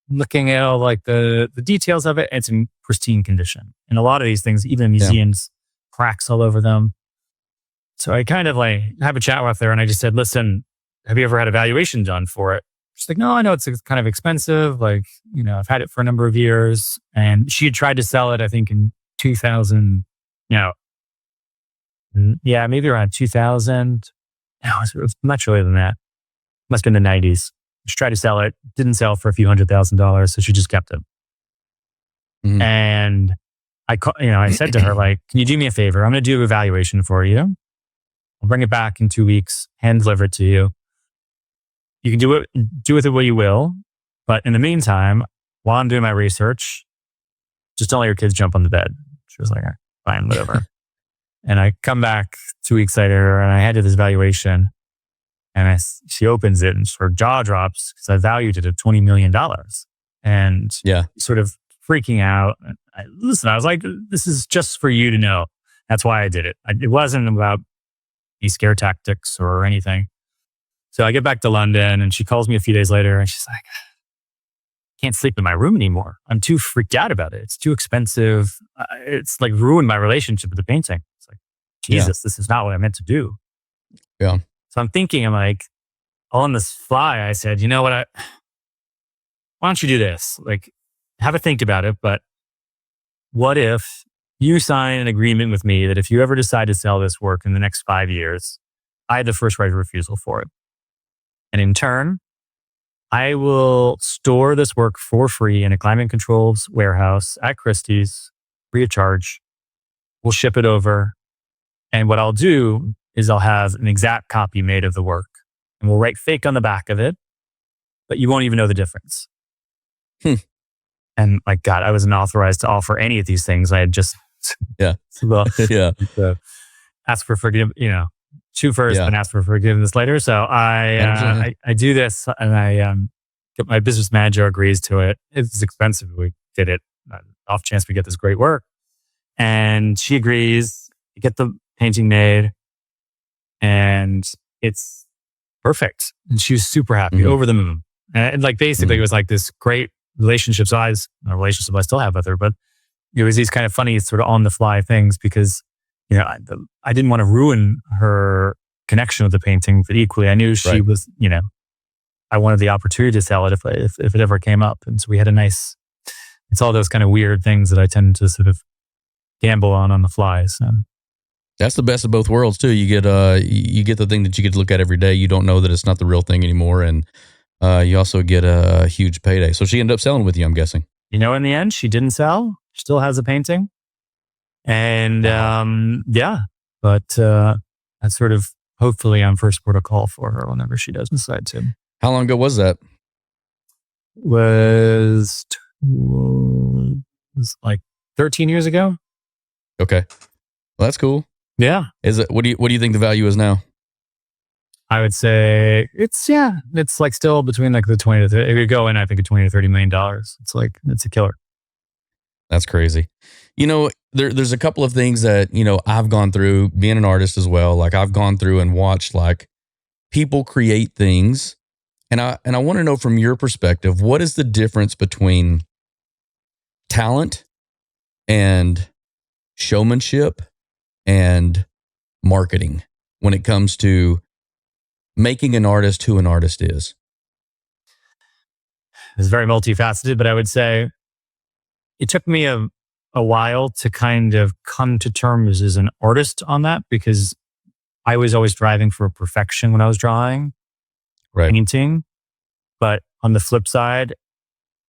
Speaker 1: looking at all like the details of it, it's in pristine condition. And a lot of these things, even in museums, cracks all over them. So I kind of like have a chat with her, and I just said, listen, have you ever had a valuation done for it? She's like, no, I know it's kind of expensive. Like, I've had it for a number of years. And she had tried to sell it, I think, in 2000, maybe around 2000. No, it was much earlier than that. Must have been the 90s. She tried to sell it, didn't sell for a few $100,000, so she just kept it. Mm-hmm. And I said to her, like, can you do me a favor? I'm going to do an evaluation for you. I'll bring it back in 2 weeks, hand deliver it to you. You can do with it what you will. But in the meantime, while I'm doing my research, just don't let your kids jump on the bed. She was like, fine, whatever. And I come back 2 weeks later, and I had this evaluation, and she opens it, and her jaw drops because I valued it at $20 million. And sort of freaking out. I was like, this is just for you to know. That's why I did it. It wasn't about any scare tactics or anything. So I get back to London, and she calls me a few days later, and she's like, I can't sleep in my room anymore. I'm too freaked out about it. It's too expensive. It's like ruined my relationship with the painting. It's like, Jesus, this is not what I meant to do.
Speaker 2: Yeah.
Speaker 1: So I'm like, on this fly, I said, you know what? Why don't you do this? Like, have a think about it. But what if you sign an agreement with me that if you ever decide to sell this work in the next 5 years, I have the first right of refusal for it. And in turn, I will store this work for free in a climate-controlled warehouse at Christie's, free of charge. We'll ship it over. And what I'll do is I'll have an exact copy made of the work. And we'll write fake on the back of it, but you won't even know the difference. And like, God, I wasn't authorized to offer any of these things. I had just ask for forgiveness, shoot first and ask for forgiveness later. So I do this, and I my business manager agrees to it. It's expensive. We did it off chance we get this great work, and she agrees to get the painting made, and it's perfect. And she was super happy, over the moon. And like basically, it was like this great relationship. So a relationship I still have with her, but it was these kind of funny sort of on the fly things because I didn't want to ruin her connection with the painting, but equally I knew she was, I wanted the opportunity to sell it if it ever came up. And so we had it's all those kind of weird things that I tend to sort of gamble on the fly. So.
Speaker 2: That's the best of both worlds too. You get the thing that you get to look at every day. You don't know that it's not the real thing anymore. And you also get a huge payday. So she ended up selling with you, I'm guessing.
Speaker 1: In the end, she didn't sell. She still has a painting. And but that's sort of hopefully I'm first port of call for her whenever she does decide to.
Speaker 2: How long ago was that?
Speaker 1: Was like 13 years ago.
Speaker 2: Okay, well that's cool.
Speaker 1: Yeah.
Speaker 2: Is it? What do you think the value is now?
Speaker 1: I would say it's like still between like the 20 to 30. If you go in, I think $20 to $30 million. It's a killer.
Speaker 2: That's crazy. There's a couple of things that, I've gone through being an artist as well. Like I've gone through and watched like people create things. And I want to know from your perspective, what is the difference between talent and showmanship and marketing when it comes to making an artist who an artist is?
Speaker 1: It's very multifaceted, but I would say it took me a while to kind of come to terms as an artist on that because I was always driving for perfection when I was drawing, painting. But on the flip side,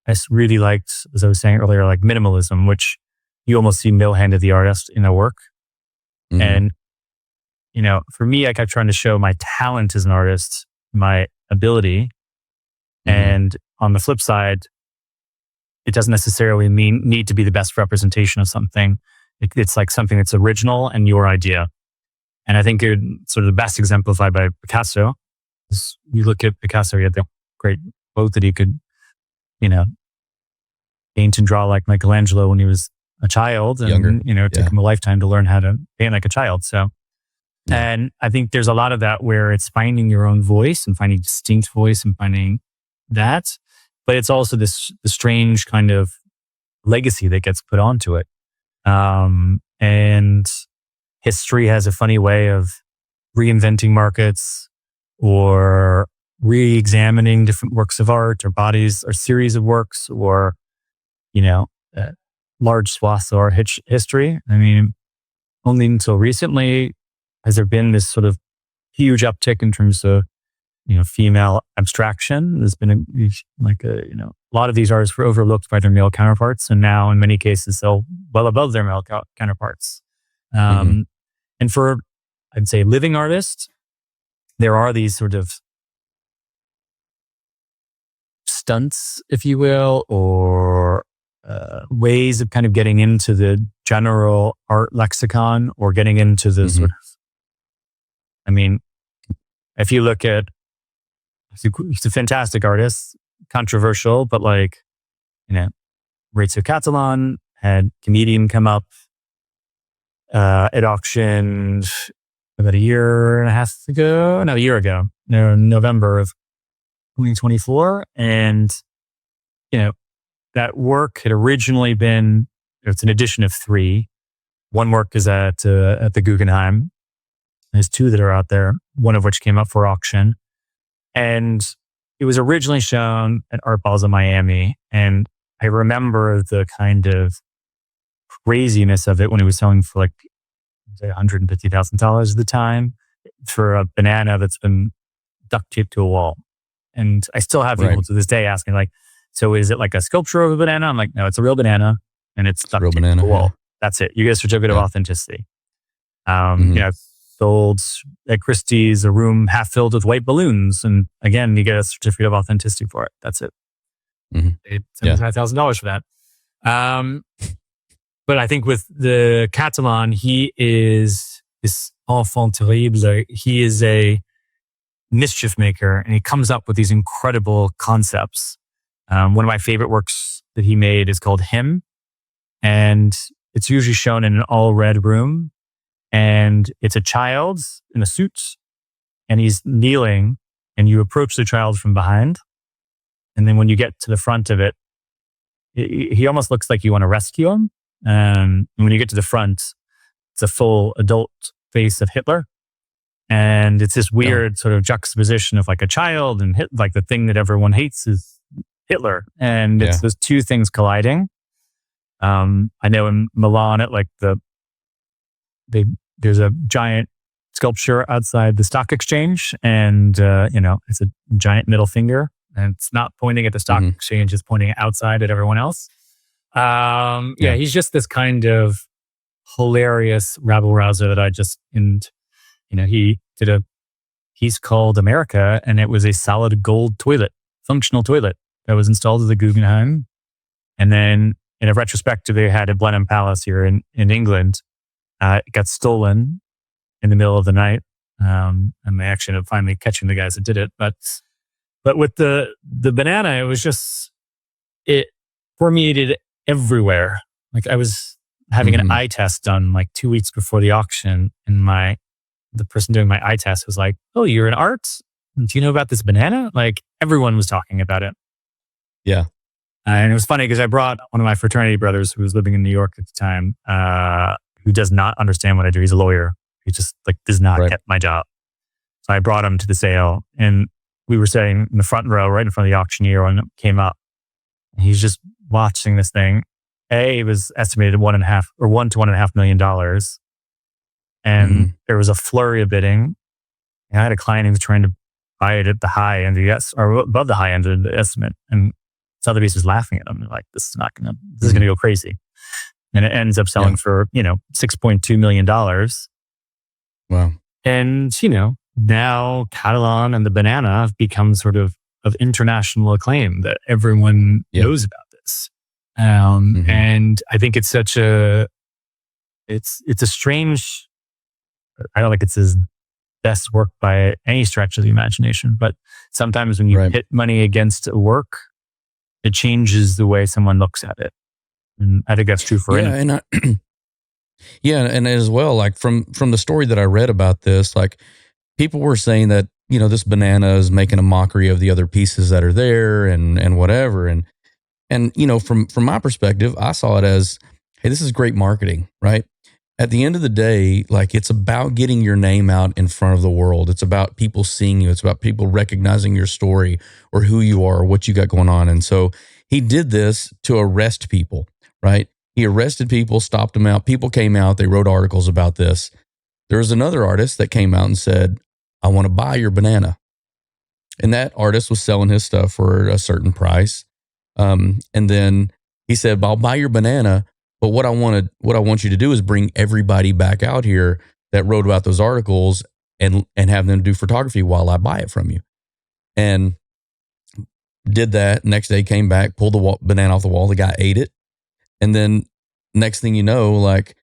Speaker 1: I really liked, as I was saying earlier, like minimalism, which, you almost see no hand of the artist in their work.
Speaker 2: Mhm.
Speaker 1: And, for me, I kept trying to show my talent as an artist, my ability.
Speaker 2: Mhm.
Speaker 1: And on the flip side, it doesn't necessarily need to be the best representation of something. It's like something that's original and your idea. And I think it's sort of the best exemplified by Picasso. You look at Picasso, he had the great quote that he could, paint and draw like Michelangelo when he was a child, and
Speaker 2: Younger.
Speaker 1: it took
Speaker 2: Yeah.
Speaker 1: him a lifetime to learn how to paint like a child. So,
Speaker 2: Yeah.
Speaker 1: and I think there's a lot of that where it's finding your own voice and finding distinct voice and finding that, but it's also the strange kind of legacy that gets put onto it. And history has a funny way of reinventing markets or re-examining different works of art or bodies or series of works or, large swaths of art history. I mean, only until recently has there been this sort of huge uptick in terms of, female abstraction. There's been a lot of these artists were overlooked by their male counterparts. And now in many cases, they're well above their male counterparts.
Speaker 2: Mhm.
Speaker 1: And for, I'd say, living artists, there are these sort of stunts, if you will, or ways of kind of getting into the general art lexicon or getting into the sort of, I mean, if you look at, he's a fantastic artist, controversial, but Rachel Catalan had Comedian come up at auction about a year ago, November of 2024. And, that work had originally been, it's an edition of 3. One work is at the Guggenheim. There's 2 that are out there, one of which came up for auction. And it was originally shown at Art Balls in Miami. And I remember the kind of craziness of it when it was selling for like $150,000 at the time for a banana that's been duct taped to a wall. And I still have people to this day asking, like, so is it like a sculpture of a banana? I'm like, no, it's a real banana and it's duct taped to a wall.
Speaker 2: Yeah.
Speaker 1: That's it. You get a certificate of authenticity.
Speaker 2: Mhm.
Speaker 1: Sold at Christie's a room half filled with white balloons. And again, you get a certificate of authenticity for it. That's it.
Speaker 2: Mhm.
Speaker 1: Paid $75,000 for that. But I think with the Catalan, he is this enfant terrible. He is a mischief maker and he comes up with these incredible concepts. One of my favorite works that he made is called Him. And it's usually shown in an all red room. And it's a child in a suit and he's kneeling and you approach the child from behind. And then when you get to the front of it, he almost looks like you want to rescue him. And when you get to the front, it's a full adult face of Hitler. And it's this weird sort of juxtaposition of like a child and like the thing that everyone hates is Hitler. And it's those 2 things colliding. I know in Milan at like there's a giant sculpture outside the stock exchange and, it's a giant middle finger and it's not pointing at the stock exchange, it's pointing outside at everyone else. He's just this kind of hilarious rabble rouser that he's called America and it was a solid gold toilet, functional toilet that was installed at the Guggenheim. And then in a retrospective, they had at Blenheim Palace here in England. It got stolen in the middle of the night. And they actually ended up finally catching the guys that did it. But with the banana, it was just, it permeated everywhere. Like I was having an eye test done like 2 weeks before the auction. And the person doing my eye test was like, oh, you're in art? Do you know about this banana? Like everyone was talking about it.
Speaker 2: Yeah.
Speaker 1: And it was funny because I brought one of my fraternity brothers who was living in New York at the time, who does not understand what I do. He's a lawyer. He just like does not get my job. So I brought him to the sale and we were sitting in the front row right in front of the auctioneer when it came up. And he's just watching this thing. It was estimated $1 to $1.5 million. And there was a flurry of bidding. And I had a client who was trying to buy it at the high end or above the high end of the estimate. And Sotheby's was laughing at him. They're like, this is going to go crazy. and it ends up selling for, $6.2 million.
Speaker 2: Wow.
Speaker 1: And, now Catalan and the banana have become sort of international acclaim that everyone knows about this. And I think it's such it's a strange, I don't think it's his best work by any stretch of the imagination, but sometimes when you hit money against a work, it changes the way someone looks at it. And I think that's true for anything.
Speaker 2: And as well, like from the story that I read about this, like people were saying that, this banana is making a mockery of the other pieces that are there and whatever. And from my perspective, I saw it as, hey, this is great marketing, right? At the end of the day, like it's about getting your name out in front of the world. It's about people seeing you. It's about people recognizing your story or who you are or what you got going on. And so he did this to arrest people, right? He arrested people, stopped them out. People came out. They wrote articles about this. There was another artist that came out and said, I want to buy your banana. And that artist was selling his stuff for a certain price. And then he said, I'll buy your banana. But what I want you to do is bring everybody back out here that wrote about those articles and have them do photography while I buy it from you. And did that. Next day came back, pulled the banana off the wall. The guy ate it. And then next thing you know, like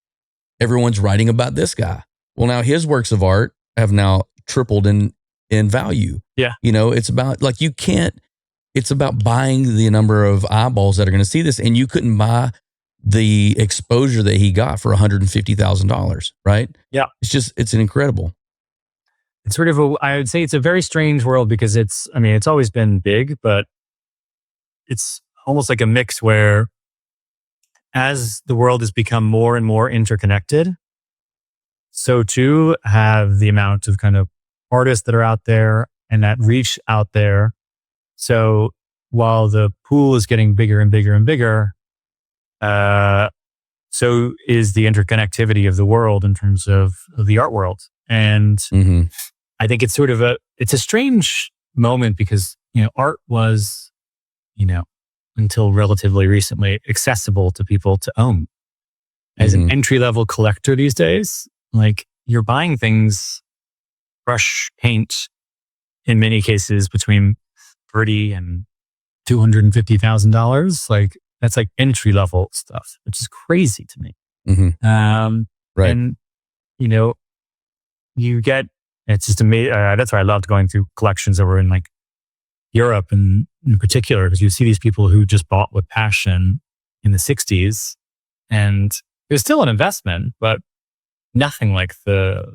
Speaker 2: everyone's writing about this guy. Well, now his works of art have now tripled in value.
Speaker 1: Yeah.
Speaker 2: It's about like it's about buying the number of eyeballs that are going to see this. And you couldn't buy the exposure that he got for $150,000, right?
Speaker 1: Yeah.
Speaker 2: It's an incredible.
Speaker 1: It's sort of I would say it's a very strange world because it's always been big, but it's almost like a mix where as the world has become more and more interconnected, so too have the amount of kind of artists that are out there and that reach out there. So while the pool is getting bigger and bigger and bigger, so is the interconnectivity of the world in terms of the art world. And I think it's sort of it's a strange moment because, art was, until relatively recently accessible to people to own. As an entry-level collector these days, like you're buying things, brush, paint, in many cases between $30,000 and $250,000. Like that's like entry-level stuff, which is crazy to me.
Speaker 2: Right.
Speaker 1: And, you get, it's just amazing. That's why I loved going through collections that were in like Europe and in particular, because you see these people who just bought with passion in the 60s and it was still an investment, but nothing like the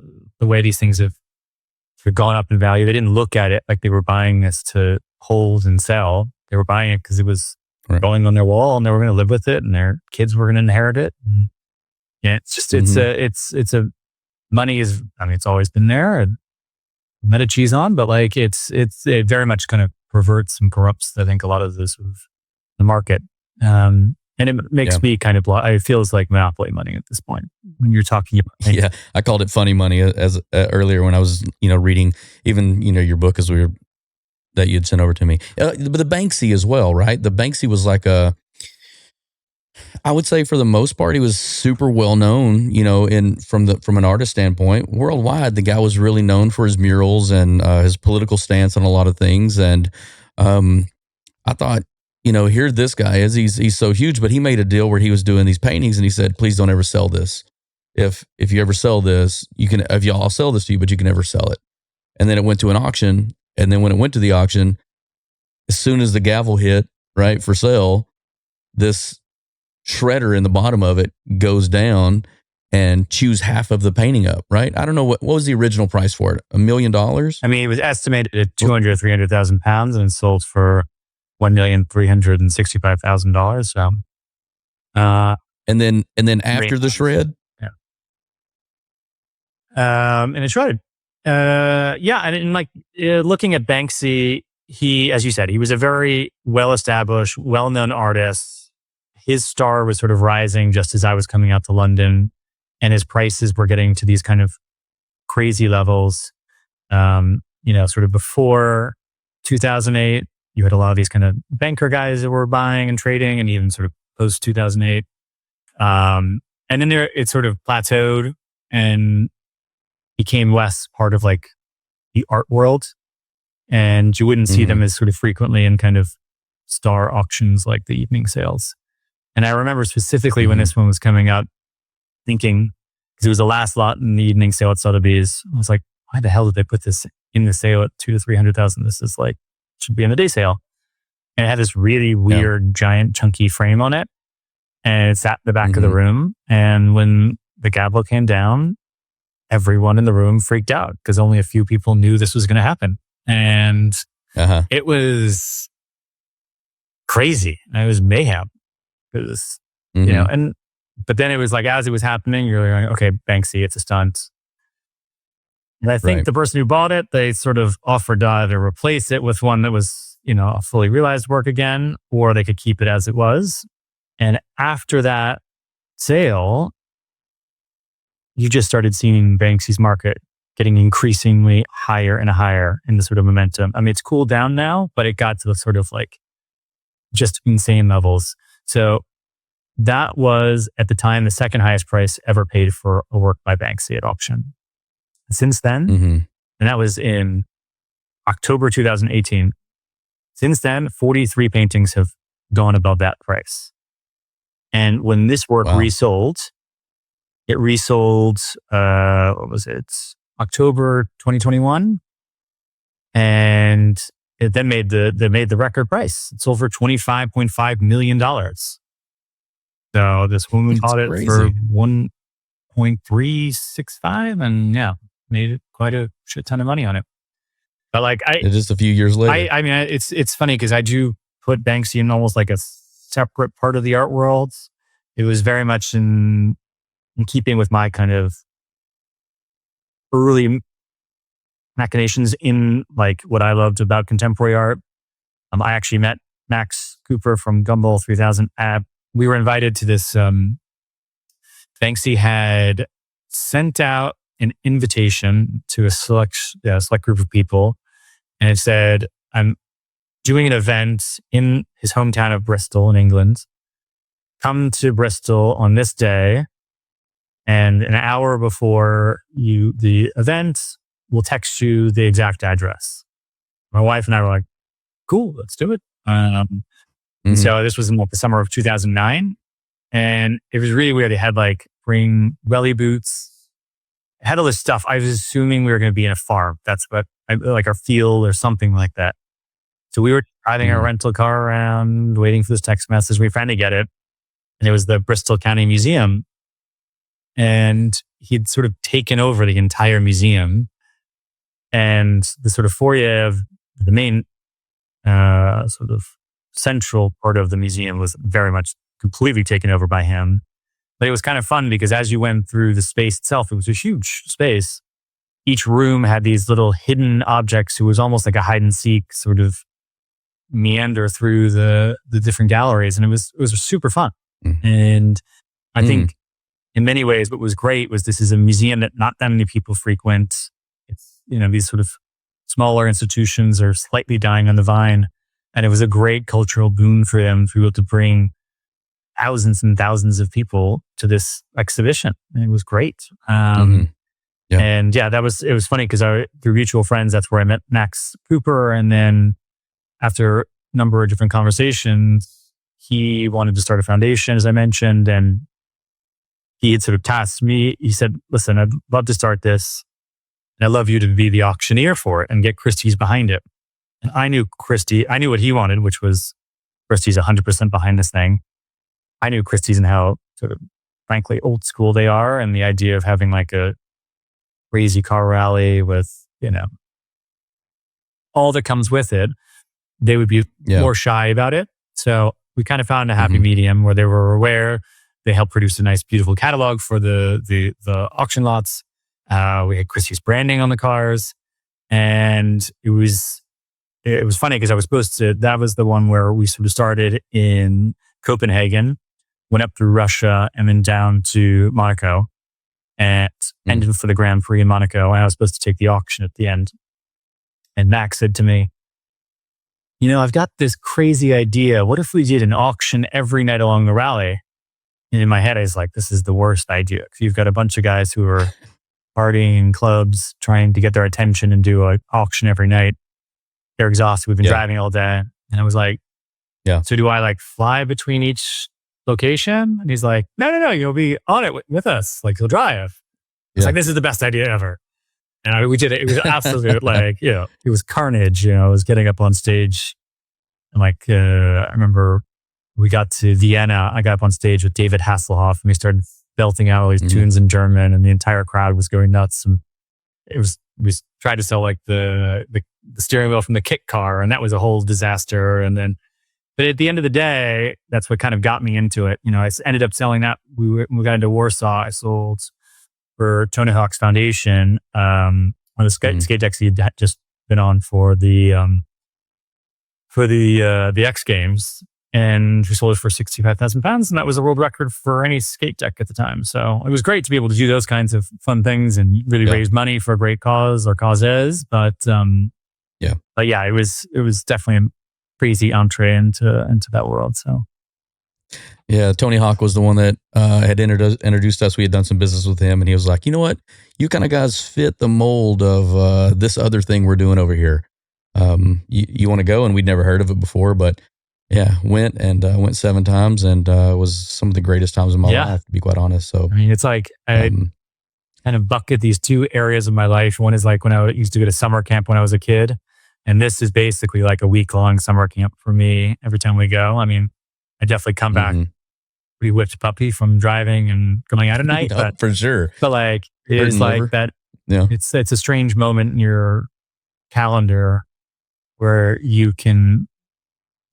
Speaker 1: way these things have gone up in value. They didn't look at it like they were buying this to hold and sell. They were buying it because it was going on their wall and they were going to live with it and their kids were going to inherit it. And yeah, it's just, it's a money is, it's always been there and Medici's on, but like it very much kind of perverts and corrupts, I think, a lot of the sort of the market. And it makes me kind of, it feels like monopoly money at this point when you're talking about things.
Speaker 2: Yeah, I called it funny money as earlier when I was, reading even, your book that you'd sent over to me. But the Banksy as well, right? The Banksy was like I would say for the most part, he was super well known, from an artist standpoint. Worldwide, the guy was really known for his murals and his political stance on a lot of things. And I thought, here this guy is, he's so huge, but he made a deal where he was doing these paintings and he said, please don't ever sell this. If you ever sell this, I'll sell this to you, but you can never sell it. And then it went to an auction. And then when it went to the auction, as soon as the gavel hit, right, for sale, this shredder in the bottom of it goes down and chews half of the painting up, right? I don't know what was the original price for it? $1 million?
Speaker 1: It was estimated at 200,000 or 300,000 pounds and it sold for $1,365,000. So,
Speaker 2: and then after the shred,
Speaker 1: and it shredded. And looking at Banksy, he, as you said, he was a very well-established, well-known artist. His star was sort of rising just as I was coming out to London, and his prices were getting to these kind of crazy levels. Sort of before 2008, you had a lot of these kind of banker guys that were buying and trading, and even sort of post 2008. And then it sort of plateaued and became less part of like the art world. And you wouldn't see them as sort of frequently in kind of star auctions like the evening sales. And I remember specifically when this one was coming out, thinking, because it was the last lot in the evening sale at Sotheby's, I was like, why the hell did they put this in the sale at 200,000 to 300,000? This is like, should be in the day sale. And it had this really weird, giant, chunky frame on it. And it sat in the back of the room. And when the gavel came down, everyone in the room freaked out because only a few people knew this was going to happen. And it was crazy. It was mayhem. It was, you know, but then it was like, as it was happening, you're like, okay, Banksy, it's a stunt. And I think the person who bought it, they sort of offered to either replace it with one that was, you know, a fully realized work again, or they could keep it as it was. And after that sale, you just started seeing Banksy's market getting increasingly higher and higher in the sort of momentum. I mean, it's cooled down now, but it got to the sort of like just insane levels. So that was at the time the second highest price ever paid for a work by Banksy at auction. Since then, and that was in October 2018, since then, 43 paintings have gone above that price. And when this work resold, it resold, what was it? October 2021. And it then made the record price. It sold for $25.5 million. So this woman bought it for 1.365, and made quite a shit ton of money on it. But like
Speaker 2: just a few years later,
Speaker 1: I mean, it's funny because I do put Banksy in almost like a separate part of the art world. It was very much in keeping with my kind of early machinations in like what I loved about contemporary art. I actually met Max Cooper from Gumball 3000. We were invited to this. Banksy had sent out an invitation to a select group of people, and it said, "I'm doing an event in his hometown of Bristol in England. Come to Bristol on this day, and an hour before the event, we'll text you the exact address." My wife and I were like, "Cool, let's do it." And so this was in the summer of 2009, and it was really weird. It had like bring welly boots. It had all this stuff. I was assuming we were going to be in a farm. That's what like our field or something like that. So we were driving our rental car around, waiting for this text message. We finally get it. And it was the Bristol County Museum. And he'd sort of taken over the entire museum. And the sort of foyer of the main sort of central part of the museum was very much completely taken over by him. But it was kind of fun because as you went through the space itself, it was a huge space. Each room had these little hidden objects. It was almost like a hide and seek sort of meander through the different galleries. And it was super fun. And I think in many ways, what was great was this is a museum that not that many people frequent. It's, you know, these sort of smaller institutions are slightly dying on the vine. And it was a great cultural boon for them to be able to bring thousands and thousands of people to this exhibition. And it was great. And it was funny because through mutual friends, that's where I met Max Cooper. And then after a number of different conversations, he wanted to start a foundation, as I mentioned, and he had sort of tasked me. He said, "Listen, I'd love to start this, and I'd love you to be the auctioneer for it and get Christie's behind it." And I knew Christie. I knew what he wanted, which was Christie's 100% behind this thing. I knew Christie's and how sort of, frankly, old school they are, and the idea of having like a crazy car rally with, you know, all that comes with it. They would be more shy about it. So we kind of found a happy medium where they were aware. They helped produce a nice, beautiful catalog for the auction lots. We had Christie's branding on the cars, and it was funny because I was supposed to. That was the one where we sort of started in Copenhagen, went up through Russia, and then down to Monaco, and ended for the Grand Prix in Monaco. And I was supposed to take the auction at the end. And Max said to me, "You know, I've got this crazy idea. What if we did an auction every night along the rally? in my head, I was like, this is the worst idea. Because you've got a bunch of guys who are partying in clubs, trying to get their attention and do an auction every night. They're exhausted. We've been driving all day. And I was like, so do I like fly between each location? And he's like, no, you'll be on it with us. Like, you'll drive. It's like, this is the best idea ever. And we did it. It was absolute, like, it was carnage. I was getting up on stage. And like, I remember we got to Vienna. I got up on stage with David Hasselhoff and we started belting out all these tunes in German, and the entire crowd was going nuts. And we tried to sell like the steering wheel from the Kit car, and that was a whole disaster. And then, but at the end of the day, that's what kind of got me into it. I ended up selling that. We got into Warsaw. I sold for Tony Hawk's Foundation on the skate decks he had just been on for the X Games, and we sold it for £65,000, and that was a world record for any skate deck at the time. So it was great to be able to do those kinds of fun things and really raise money for a great cause or causes. But it was definitely a crazy entree into that world. So.
Speaker 2: Yeah, Tony Hawk was the one that had introduced us. We had done some business with him, and he was like, you know what? You kind of guys fit the mold of this other thing we're doing over here. You want to go? And we'd never heard of it before, but went 7 times, and was some of the greatest times of my life, to be quite honest. So,
Speaker 1: I mean, it's like I kind of bucket these two areas of my life. One is like when I used to go to summer camp when I was a kid, and this is basically like a week-long summer camp for me every time we go. I mean, I definitely come back pretty whipped puppy from driving and going out at night. But,
Speaker 2: for sure.
Speaker 1: But like, it is like that. Yeah. It's a strange moment in your calendar where you can,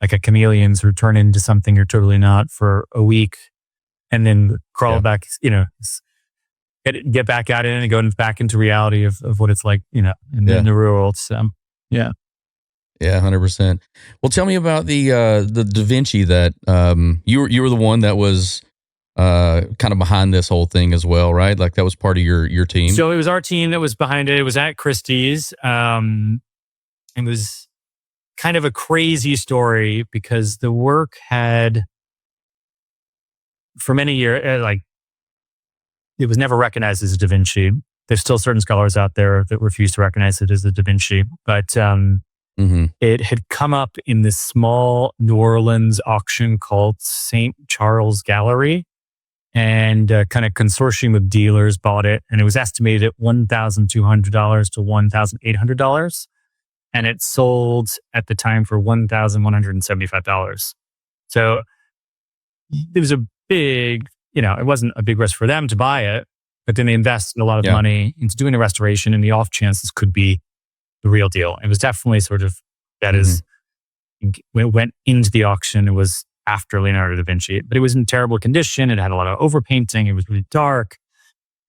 Speaker 1: like a chameleon, sort of turn into something you're totally not for a week, and then crawl back, get back out in and go back into reality of what it's like, in the real world. So, yeah.
Speaker 2: Yeah, 100%. Well, tell me about the Da Vinci that you were the one that was kind of behind this whole thing as well, right? Like that was part of your team.
Speaker 1: So it was our team that was behind it. It was at Christie's. It was kind of a crazy story because the work had, for many years, it was never recognized as a Da Vinci. There's still certain scholars out there that refuse to recognize it as a Da Vinci, but it had come up in this small New Orleans auction called St. Charles Gallery, and kind of consortium of dealers bought it, and it was estimated at $1,200 to $1,800, and it sold at the time for $1,175. So it was a big, it wasn't a big risk for them to buy it, but then they invested a lot of money into doing the restoration, and the off chance this could be the real deal. It was definitely sort of, that is, when it went into the auction, it was after Leonardo da Vinci, but it was in terrible condition. It had a lot of overpainting. It was really dark,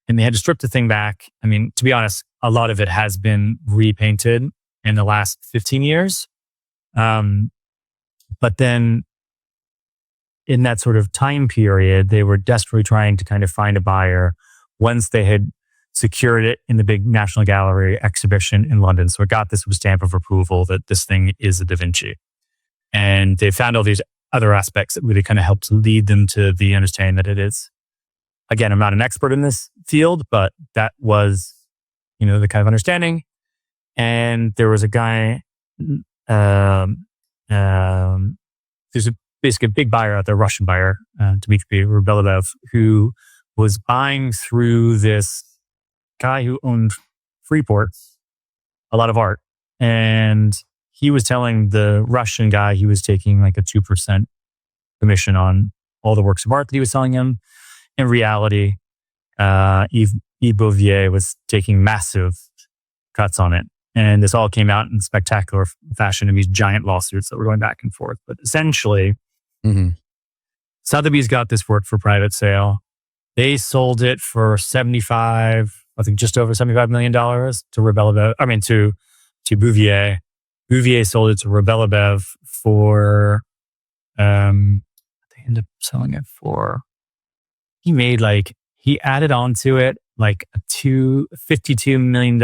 Speaker 1: and they had to strip the thing back. I mean, to be honest, a lot of it has been repainted in the last 15 years. But then in that sort of time period, they were desperately trying to kind of find a buyer once they had secured it in the big National Gallery exhibition in London. So it got this stamp of approval that this thing is a Da Vinci. And they found all these other aspects that really kind of helped lead them to the understanding that it is. Again, I'm not an expert in this field, but that was, the kind of understanding. And there was a guy, there's basically a big buyer out there, Russian buyer, Dmitry Rubelev, who was buying through this guy who owned Freeport a lot of art. And he was telling the Russian guy he was taking like a 2% commission on all the works of art that he was selling him. In reality, Yves Bouvier was taking massive cuts on it. And this all came out in spectacular fashion in these giant lawsuits that were going back and forth. But essentially, Sotheby's got this work for private sale. They sold it for just over $75 million to Rebelev. I mean, to Bouvier. Bouvier sold it to Rebelev for, they ended up selling it for, he added on to it like a $52 million.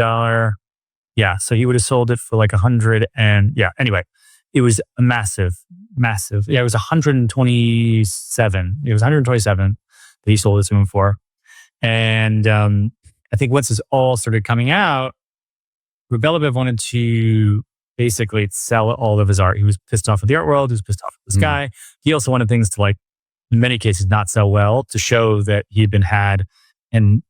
Speaker 1: Yeah. So he would have sold it for like 100 and anyway, it was a massive. Yeah. It was 127. It was 127. that he sold it to him for. And I think once this all started coming out, Belabev wanted to basically sell all of his art. He was pissed off at the art world. He was pissed off at this guy. He also wanted things to, like, in many cases, not sell well, to show that he had been had and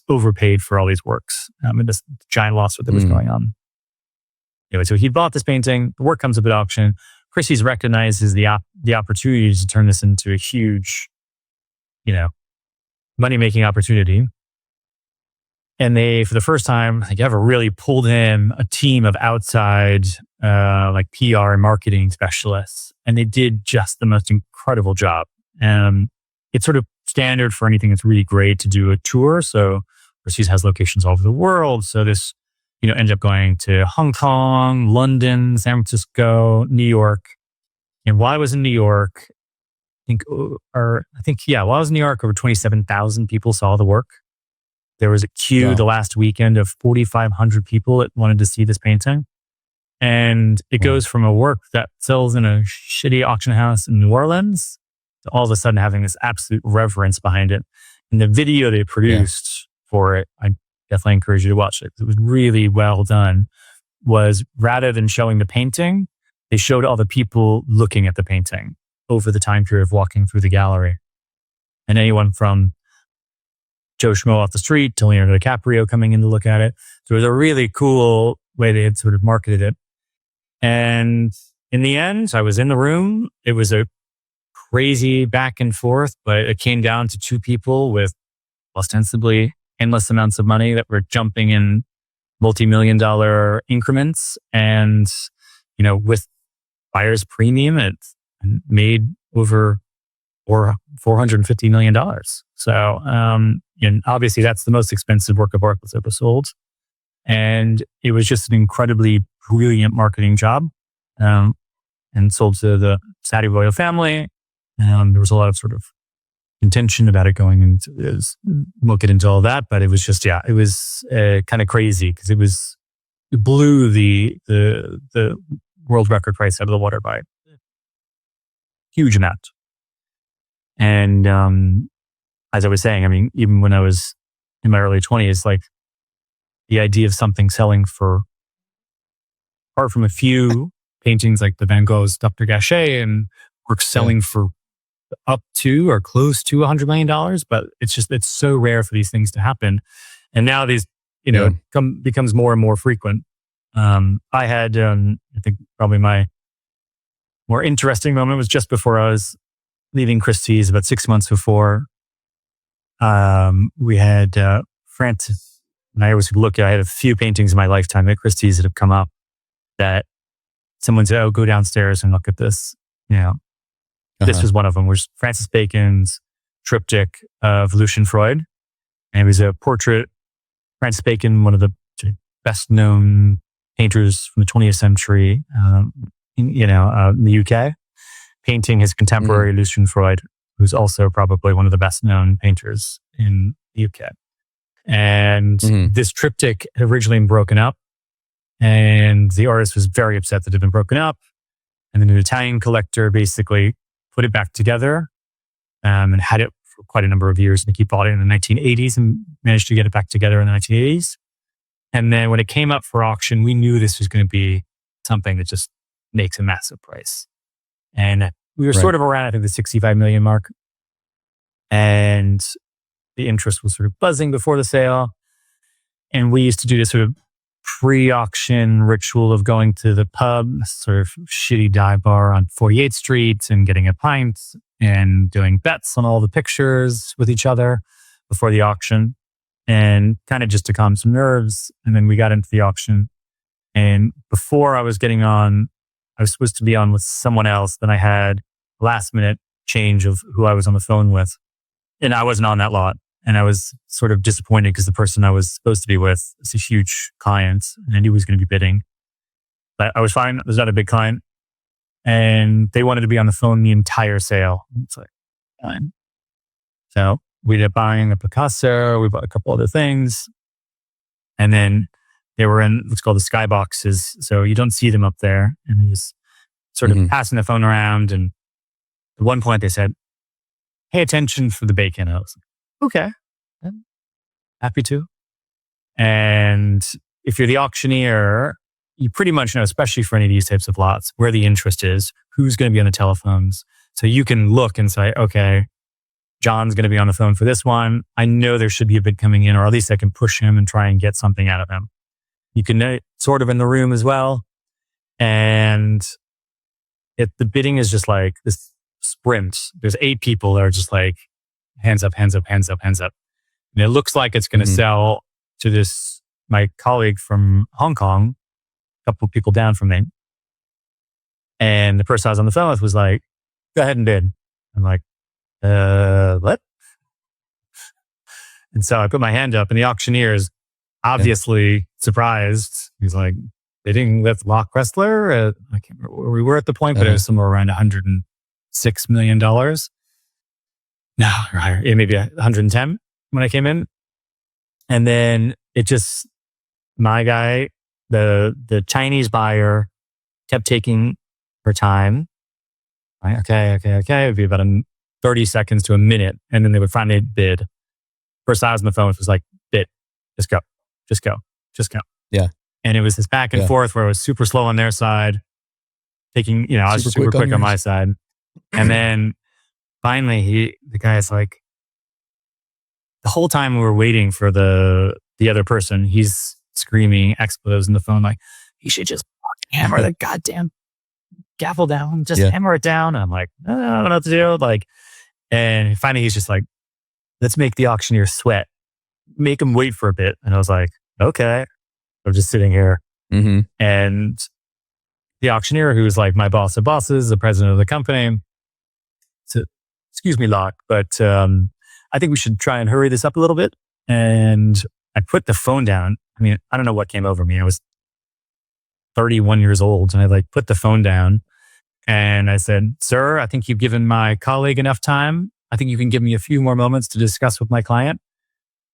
Speaker 1: overpaid for all these works. And this giant lawsuit that was going on. Anyway, so he bought this painting. The work comes up at auction. Christie's recognizes the opportunity to turn this into a huge, money-making opportunity. And they, for the first time, ever really pulled in a team of outside, like PR and marketing specialists. And they did just the most incredible job. It's sort of standard for anything that's really great to do a tour. So Christie's has locations all over the world. So this, ended up going to Hong Kong, London, San Francisco, New York. And while I was in New York, while I was in New York, over 27,000 people saw the work. There was a queue the last weekend of 4,500 people that wanted to see this painting. And it goes from a work that sells in a shitty auction house in New Orleans to all of a sudden having this absolute reverence behind it. And the video they produced for it, I definitely encourage you to watch it. It was really well done. Was rather than showing the painting, they showed all the people looking at the painting over the time period of walking through the gallery. And anyone from Joe Schmo off the street to Leonardo DiCaprio coming in to look at it. So it was a really cool way they had sort of marketed it. And in the end, I was in the room. It was a crazy back and forth, but it came down to two people with ostensibly endless amounts of money that were jumping in multi-million-dollar increments. And, with buyer's premium, it made over $450 million. So, and obviously that's the most expensive work of art that's ever sold. And it was just an incredibly brilliant marketing job, and sold to the Saudi royal family. There was a lot of sort of contention about it going into, we'll get into all that, but it was just, it was kind of crazy because it blew the world record price out of the water by a huge amount. And as I was saying, even when I was in my early 20s, like the idea of something selling for, apart from a few paintings like the Van Gogh's Dr. Gachet and works selling for up to or close to $100 million, but it's so rare for these things to happen. And now these, becomes more and more frequent. I had, I think probably my more interesting moment was just before I was leaving Christie's, about 6 months before. We had Francis, and I always look at, I had a few paintings in my lifetime at Christie's that have come up that someone said, go downstairs and look at this. This was one of them, was Francis Bacon's triptych of Lucian Freud. And it was a portrait. Francis Bacon, one of the best known painters from the 20th century, in the UK, painting his contemporary Lucian Freud, who's also probably one of the best known painters in the UK. And this triptych had originally been broken up, and the artist was very upset that it had been broken up. And then an Italian collector basically put it back together, and had it for quite a number of years. And he bought it in the 1980s and managed to get it back together in the 1980s. And then when it came up for auction, we knew this was going to be something that just makes a massive price. And we were sort of around, I think, the 65 million mark. And the interest was sort of buzzing before the sale. And we used to do this sort of pre-auction ritual of going to the pub, sort of shitty dive bar on 48th Street, and getting a pint and doing bets on all the pictures with each other before the auction, and kind of just to calm some nerves. And then we got into the auction. And before I was getting on, I was supposed to be on with someone else. Then I had a last minute change of who I was on the phone with. And I wasn't on that lot. And I was sort of disappointed because the person I was supposed to be with is a huge client and I knew he was going to be bidding. But I was fine. It was not a big client. And they wanted to be on the phone the entire sale. It's like, fine. So we ended up buying a Picasso. We bought a couple other things. And then they were in what's called the skyboxes. So you don't see them up there. And they just sort of passing the phone around. And at one point they said, pay attention for the bacon. I was like, okay, I'm happy to. And if you're the auctioneer, you pretty much know, especially for any of these types of lots, where the interest is, who's going to be on the telephones. So you can look and say, okay, John's going to be on the phone for this one. I know there should be a bid coming in, or at least I can push him and try and get something out of him. You can know sort of in the room as well. And the bidding is just like this sprint. There's 8 people that are just like, hands up, hands up, hands up, hands up. And it looks like it's going to sell to my colleague from Hong Kong, a couple of people down from me. And the person I was on the phone with was like, go ahead and bid. I'm like, what? And so I put my hand up, and the auctioneer is obviously surprised. He's like, bidding with Lock Kresler. I can't remember where we were at the point, but it was somewhere around $106 million. No, or higher. Yeah, maybe 110 when I came in. And then my guy, the Chinese buyer, kept taking her time. Right, okay. It would be about 30 seconds to a minute. And then they would finally bid. First I was on the phone was like, bid, just go.
Speaker 2: Yeah.
Speaker 1: And it was this back and forth where it was super slow on their side, taking, I was super quick on my side. And then finally the guy's like, the whole time we were waiting for the other person, he's screaming expletives in the phone, like, you should just hammer the goddamn gavel down, just hammer it down. And I'm like, I don't know what to do. Like, and finally he's just like, let's make the auctioneer sweat, make him wait for a bit. And I was like, okay. I'm just sitting here. And the auctioneer, who's like my boss of bosses, the president of the company, said, excuse me, Lock, but I think we should try and hurry this up a little bit. And I put the phone down. I mean, I don't know what came over me. I was 31 years old, and I put the phone down and I said, sir, I think you've given my colleague enough time. I think you can give me a few more moments to discuss with my client.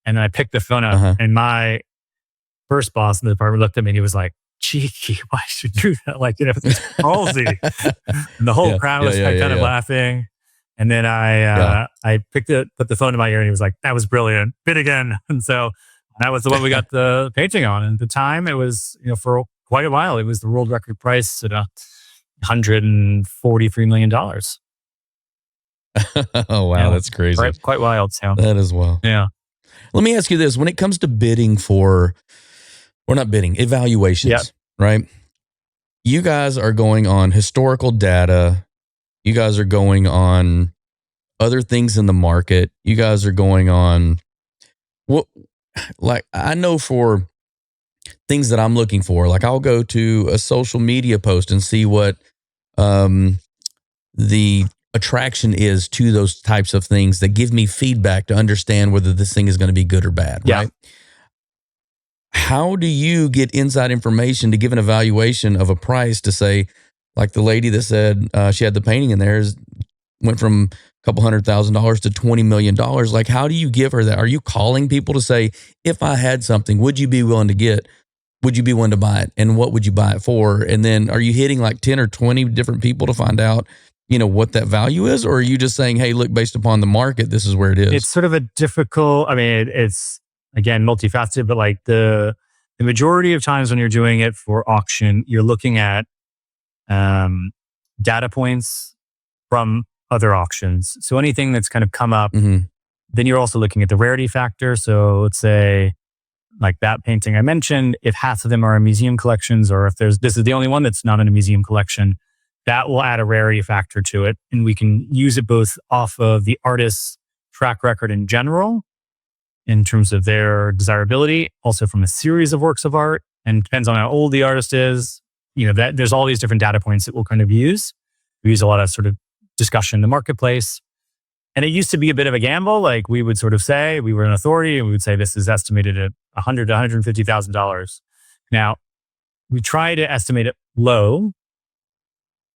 Speaker 1: And then I picked the phone up, and my first boss in the department looked at me and he was like, cheeky, why should you do that? Like, it's ballsy. And the whole crowd was kind of laughing. And then I put the phone in my ear, and he was like, that was brilliant. Bid again. And so that was the one we got the painting on. And at the time it was, for quite a while, it was the world record price at $143 million.
Speaker 2: Oh, wow. That's crazy.
Speaker 1: Quite wild. So.
Speaker 2: That is wild.
Speaker 1: Yeah.
Speaker 2: Let me ask you this. When it comes to bidding evaluations, right? You guys are going on historical data. You guys are going on other things in the market. You guys are going on I know for things that I'm looking for, like I'll go to a social media post and see what the attraction is to those types of things that give me feedback to understand whether this thing is going to be good or bad, right? How do you get inside information to give an evaluation of a price to say, like the lady that said she had the painting in there went from a couple $100,000 to $20 million. Like, how do you give her that? Are you calling people to say, if I had something, would you be willing to buy it? And what would you buy it for? And then are you hitting like 10 or 20 different people to find out, what that value is? Or are you just saying, hey, look, based upon the market, this is where it is?
Speaker 1: It's sort of a difficult, it's again, multifaceted, but like the majority of times when you're doing it for auction, you're looking at data points from other auctions. So anything that's kind of come up, then you're also looking at the rarity factor. So let's say like that painting I mentioned, if half of them are in museum collections, or if this is the only one that's not in a museum collection, that will add a rarity factor to it. And we can use it both off of the artist's track record in general, in terms of their desirability, also from a series of works of art, and depends on how old the artist is. That there's all these different data points that we'll kind of use. We use a lot of sort of discussion in the marketplace. And it used to be a bit of a gamble. Like we would sort of say, we were an authority and we would say, this is estimated at $100,000 to $150,000. Now, we try to estimate it low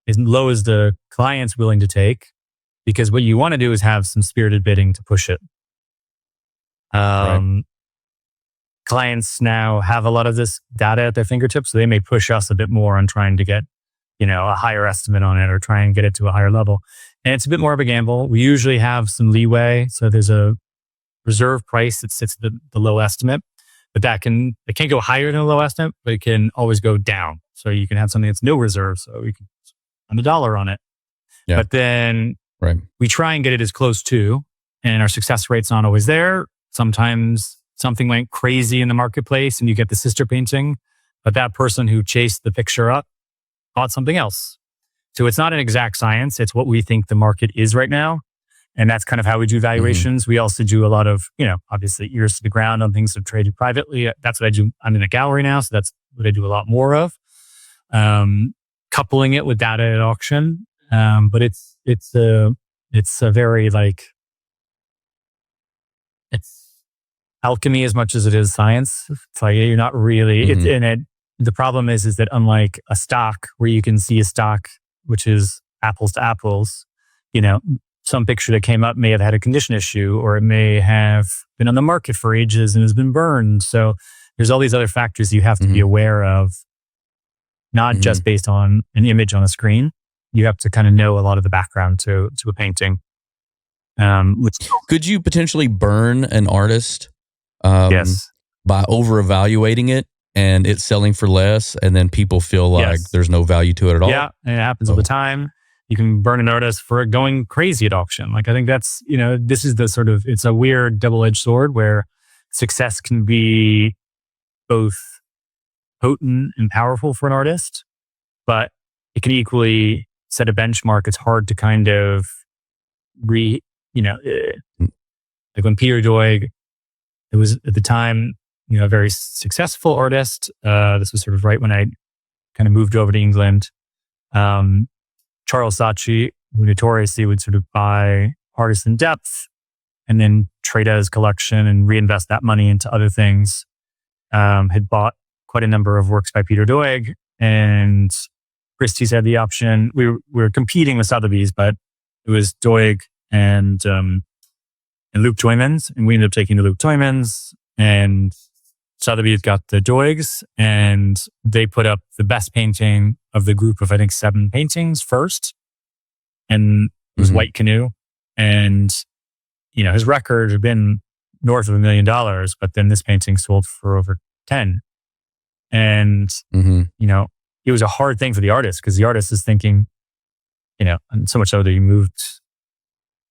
Speaker 1: as the client's willing to take, because what you want to do is have some spirited bidding to push it.
Speaker 2: Right.
Speaker 1: Clients now have a lot of this data at their fingertips, so they may push us a bit more on trying to get, a higher estimate on it or try and get it to a higher level. And it's a bit more of a gamble. We usually have some leeway. So there's a reserve price that sits at the low estimate, but it can't go higher than a low estimate, but it can always go down. So you can have something that's no reserve. So we can spend $1 on it.
Speaker 2: Yeah.
Speaker 1: But then
Speaker 2: Right.
Speaker 1: we try and get it as close to, and our success rate's not always there. Sometimes something went crazy in the marketplace and you get the sister painting, but that person who chased the picture up bought something else. So it's not an exact science. It's what we think the market is right now. And that's kind of how we do valuations. We also do a lot of, obviously ears to the ground on things that are traded privately. That's what I do. I'm in a gallery now, so that's what I do a lot more of. Coupling it with data at auction. But it's a very it's alchemy as much as it is science. It's like you're not really, the problem is that unlike a stock where you can see a stock, which is apples to apples, some picture that came up may have had a condition issue, or it may have been on the market for ages and has been burned. So there's all these other factors you have to be aware of, not just based on an image on a screen. You have to kind of know a lot of the background to a painting.
Speaker 2: Could you potentially burn an artist
Speaker 1: yes.
Speaker 2: by over-evaluating it and it's selling for less, and then people feel like there's no value to it at all?
Speaker 1: Yeah, and it happens all the time. You can burn an artist for going crazy at auction. I think that's, this is the sort of, it's a weird double-edged sword where success can be both potent and powerful for an artist, but it can equally set a benchmark. It's hard to kind of like when Peter Doig, it was at the time, a very successful artist. This was sort of right when I kind of moved over to England. Charles Saatchi, who notoriously would sort of buy artists in depth and then trade out his collection and reinvest that money into other things, had bought quite a number of works by Peter Doig, and Christie's had the option. We were competing with Sotheby's, but it was Doig and Luke Toymans, and we ended up taking the Luke Toymans, and Sotheby's got the Doigs, and they put up the best painting of the group of, I think, 7 paintings first. And it was White Canoe. And, his record had been north of $1 million, but then this painting sold for over 10. And, it was a hard thing for the artist, because the artist is thinking, and so much so that he moved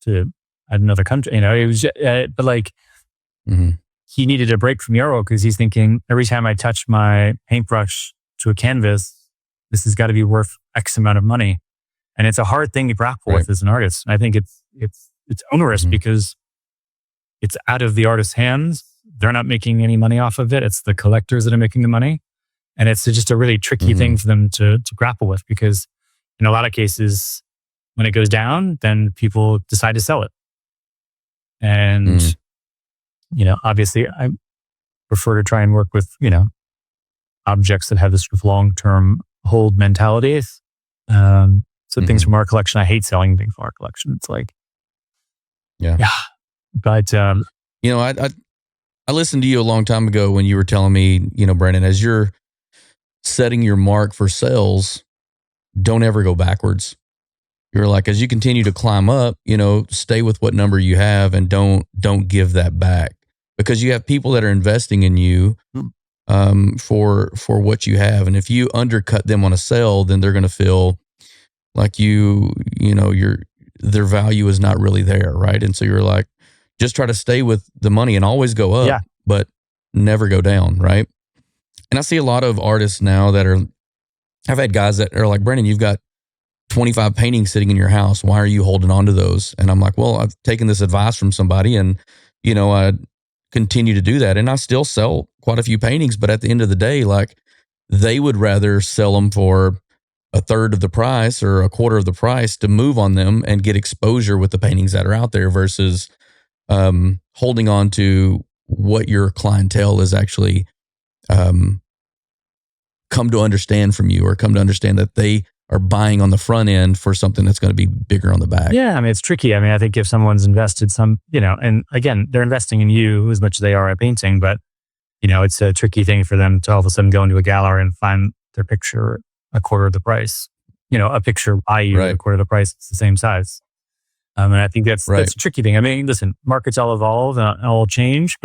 Speaker 1: to another country, it was, he needed a break from Euro, because he's thinking, every time I touch my paintbrush to a canvas, this has got to be worth X amount of money. And it's a hard thing to grapple with as an artist. And I think it's onerous because it's out of the artist's hands. They're not making any money off of it. It's the collectors that are making the money. And it's just a really tricky thing for them to grapple with, because in a lot of cases, when it goes down, then people decide to sell it. And, obviously I prefer to try and work with, objects that have this sort of long-term hold mentalities. So things from our collection, I hate selling things from our collection. It's like, yeah. But,
Speaker 2: I listened to you a long time ago when you were telling me, Brandon, as you're setting your mark for sales, don't ever go backwards. You're like, as you continue to climb up, stay with what number you have and don't give that back, because you have people that are investing in you for what you have. And if you undercut them on a sale, then they're going to feel like their value is not really there. Right. And so you're like, just try to stay with the money and always go up, but never go down. Right. And I see a lot of artists now I've had guys that are like, Brandon, you've got 25 paintings sitting in your house. Why are you holding on to those? And I'm like, well, I've taken this advice from somebody, and, I continue to do that. And I still sell quite a few paintings, but at the end of the day, they would rather sell them for a third of the price or a quarter of the price to move on them and get exposure with the paintings that are out there, versus holding on to what your clientele is actually come to understand from you, or come to understand that they are buying on the front end for something that's going to be bigger on the back.
Speaker 1: Yeah, it's tricky. I think if someone's invested and again, they're investing in you as much as they are at painting, but, it's a tricky thing for them to all of a sudden go into a gallery and find their picture a quarter of the price. A picture by you at a quarter of the price, it's the same size. And I think that's
Speaker 2: Right.
Speaker 1: a tricky thing. I mean, listen, markets all evolve, all change,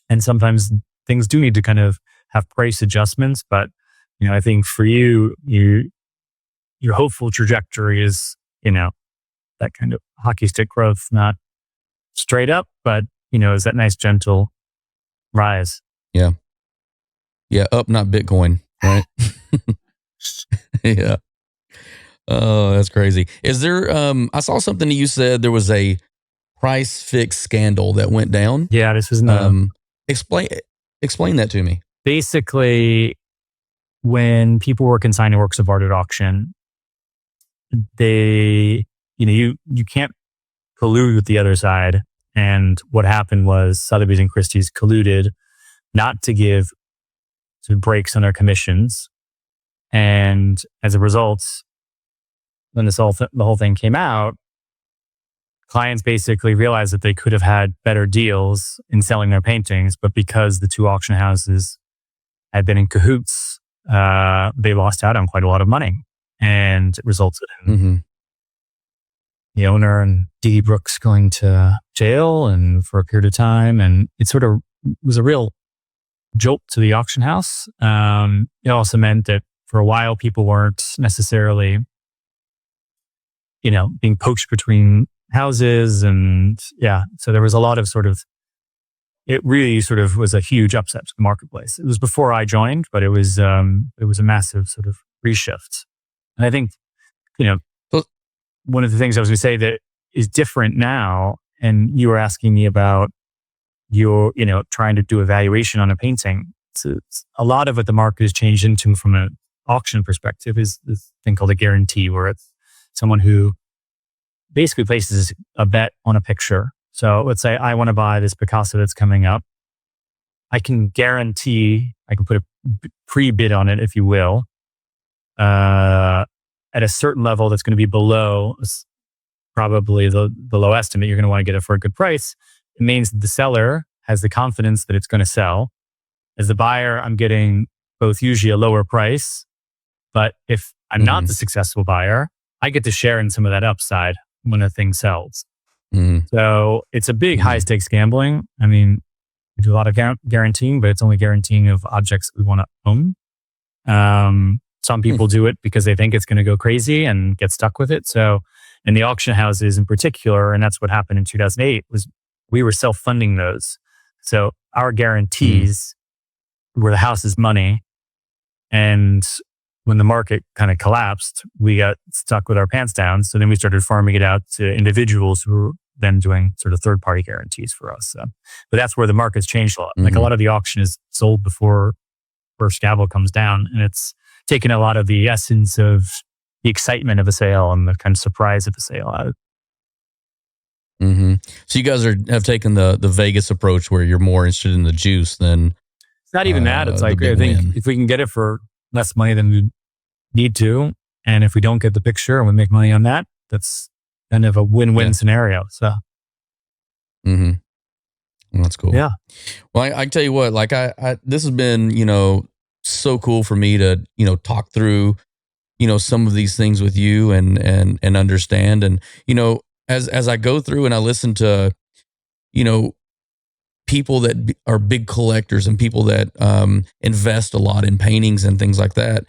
Speaker 1: and sometimes things do need to kind of have price adjustments. But I think for you, your hopeful trajectory is that kind of hockey stick growth, not straight up, but is that nice gentle rise.
Speaker 2: Yeah. Yeah. Up, not Bitcoin. Right. Yeah. Oh, that's crazy. Is there, I saw something that you said there was a price fix scandal that went down.
Speaker 1: Yeah, this was
Speaker 2: Explain, explain that to me.
Speaker 1: basically when people were consigning works of art at auction, they, you can't collude with the other side. And what happened was Sotheby's and Christie's colluded not to give breaks on their commissions. And as a result, when the whole thing came out, clients basically realized that they could have had better deals in selling their paintings, but because the two auction houses had been in cahoots, they lost out on quite a lot of money, and it resulted in the owner and Dee Brooks going to jail and for a period of time, and it sort of was a real jolt to the auction house. It also meant that for a while people weren't necessarily being poached between houses, and so there was a lot of it really sort of was a huge upset to the marketplace. It was before I joined, but it was a massive sort of reshift. And I think, one of the things I was going to say that is different now, and you were asking me about your, trying to do a valuation on a painting. So a lot of what the market has changed into from an auction perspective is this thing called a guarantee, where it's someone who basically places a bet on a picture. So let's say I want to buy this Picasso that's coming up. I can guarantee, I can put a pre-bid on it, if you will, at a certain level that's going to be below probably the low estimate. You're going to want to get it for a good price. It means that the seller has the confidence that it's going to sell. As the buyer, I'm getting both usually a lower price, but if I'm not the successful buyer, I get to share in some of that upside when a thing sells. So it's a big high stakes gambling. I mean, we do a lot of guaranteeing, but it's only guaranteeing of objects we want to own. Some people do it because they think it's going to go crazy and get stuck with it. So in the auction houses in particular, and that's what happened in 2008, was we were self-funding those. So our guarantees were the house's money. And when the market kind of collapsed, we got stuck with our pants down. So then we started farming it out to individuals who were then doing sort of third-party guarantees for us. But that's where the market's changed a lot. Like a lot of the auction is sold before first gavel comes down, and it's taken a lot of the essence of the excitement of a sale and the kind of surprise of a sale out.
Speaker 2: So you guys have taken the Vegas approach, where you're more interested in the juice than.
Speaker 1: It's not even that. It's like, I think if we can get it for less money than we need to, and if we don't get the picture and we make money on that, that's kind of a win-win scenario. So,
Speaker 2: well, that's cool.
Speaker 1: Yeah.
Speaker 2: Well, I can tell you what, like this has been, so cool for me to, talk through, some of these things with you and understand. And, as I go through and I listen to, people that are big collectors and people that invest a lot in paintings and things like that,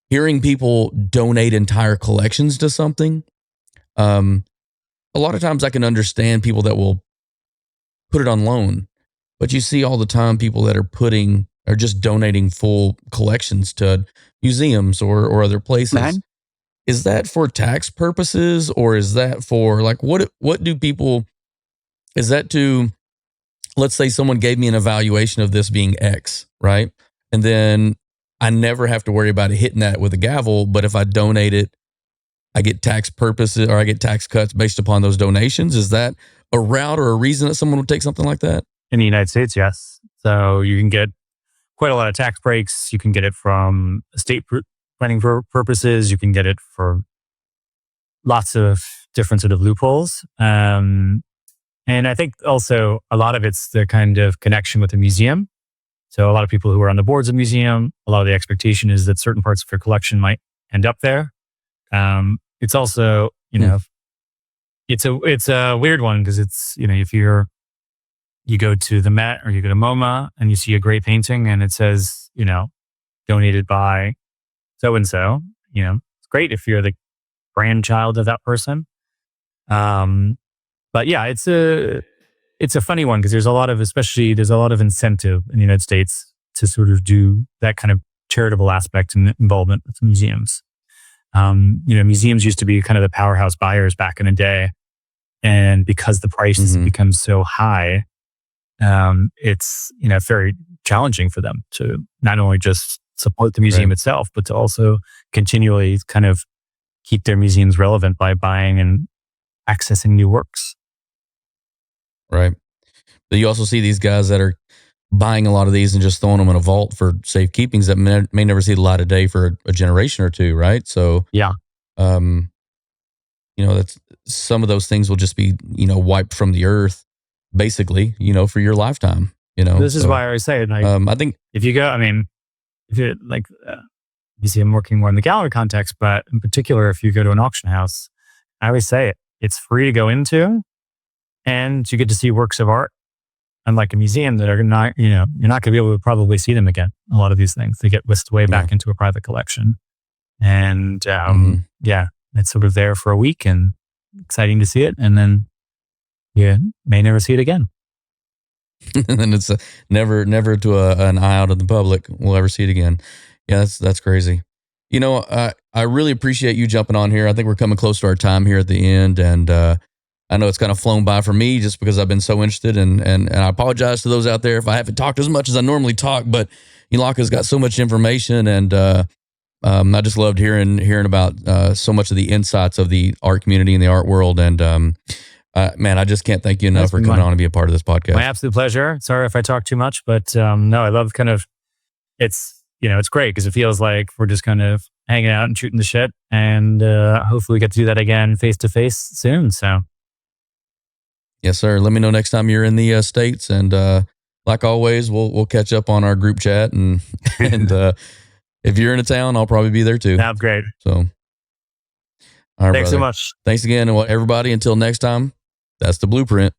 Speaker 2: hearing people donate entire collections to something, a lot of times I can understand people that will put it on loan, but you see all the time people that are just donating full collections to museums or other places. Is that for tax purposes, or is that for what do people, is that to, let's say someone gave me an evaluation of this being X, right? And then I never have to worry about it hitting that with a gavel, but if I donate it, I get tax purposes or I get tax cuts based upon those donations. Is that a route or a reason that someone would take something like that?
Speaker 1: In the United States, yes. So you can get quite a lot of tax breaks. You can get it from estate planning purposes. You can get it for lots of different sort of loopholes. And I think also a lot of it's the kind of connection with the museum. So a lot of people who are on the boards of the museum, a lot of the expectation is that certain parts of your collection might end up there. It's also, it's a weird one because it's, if you go to the Met or you go to MoMA and you see a great painting and it says, donated by so and so, it's great if you're the grandchild of that person. But yeah, it's a funny one because there's a lot of incentive in the United States to sort of do that kind of charitable aspect and involvement with museums. Museums used to be kind of the powerhouse buyers back in the day. And because the prices have become so high, it's, very challenging for them to not only just support the museum itself, but to also continually kind of keep their museums relevant by buying and accessing new works.
Speaker 2: Right. But you also see these guys that are buying a lot of these and just throwing them in a vault for safekeepings that may never see the light of day for a generation or two, right? So,
Speaker 1: yeah.
Speaker 2: That's some of those things will just be, wiped from the earth, basically, for your lifetime.
Speaker 1: This is why I always say, like,
Speaker 2: I think
Speaker 1: if you go, if you like, you see, I'm working more in the gallery context, but in particular, if you go to an auction house, I always say it's free to go into, and you get to see works of art. Unlike a museum that are not, you're not going to be able to probably see them again. A lot of these things, they get whisked away back into a private collection. And it's sort of there for a week and exciting to see it. And then you may never see it again.
Speaker 2: And then it's never to an eye out of the public will ever see it again. Yeah, that's crazy. I really appreciate you jumping on here. I think we're coming close to our time here at the end. And I know it's kind of flown by for me just because I've been so interested, and I apologize to those out there if I haven't talked as much as I normally talk, but Locke's got so much information, and I just loved hearing about so much of the insights of the art community and the art world, and man, I just can't thank you enough for coming on and be a part of this podcast.
Speaker 1: My absolute pleasure. Sorry if I talk too much, but no, I love kind of, it's great because it feels like we're just kind of hanging out and shooting the shit, and hopefully we get to do that again face to face soon. So.
Speaker 2: Yes, sir. Let me know next time you're in the States. And like always, we'll catch up on our group chat. And if you're in a town, I'll probably be there too.
Speaker 1: That's great.
Speaker 2: So, all right,
Speaker 1: thanks
Speaker 2: brother.
Speaker 1: so much.
Speaker 2: Thanks again. And everybody, until next time, that's the blueprint.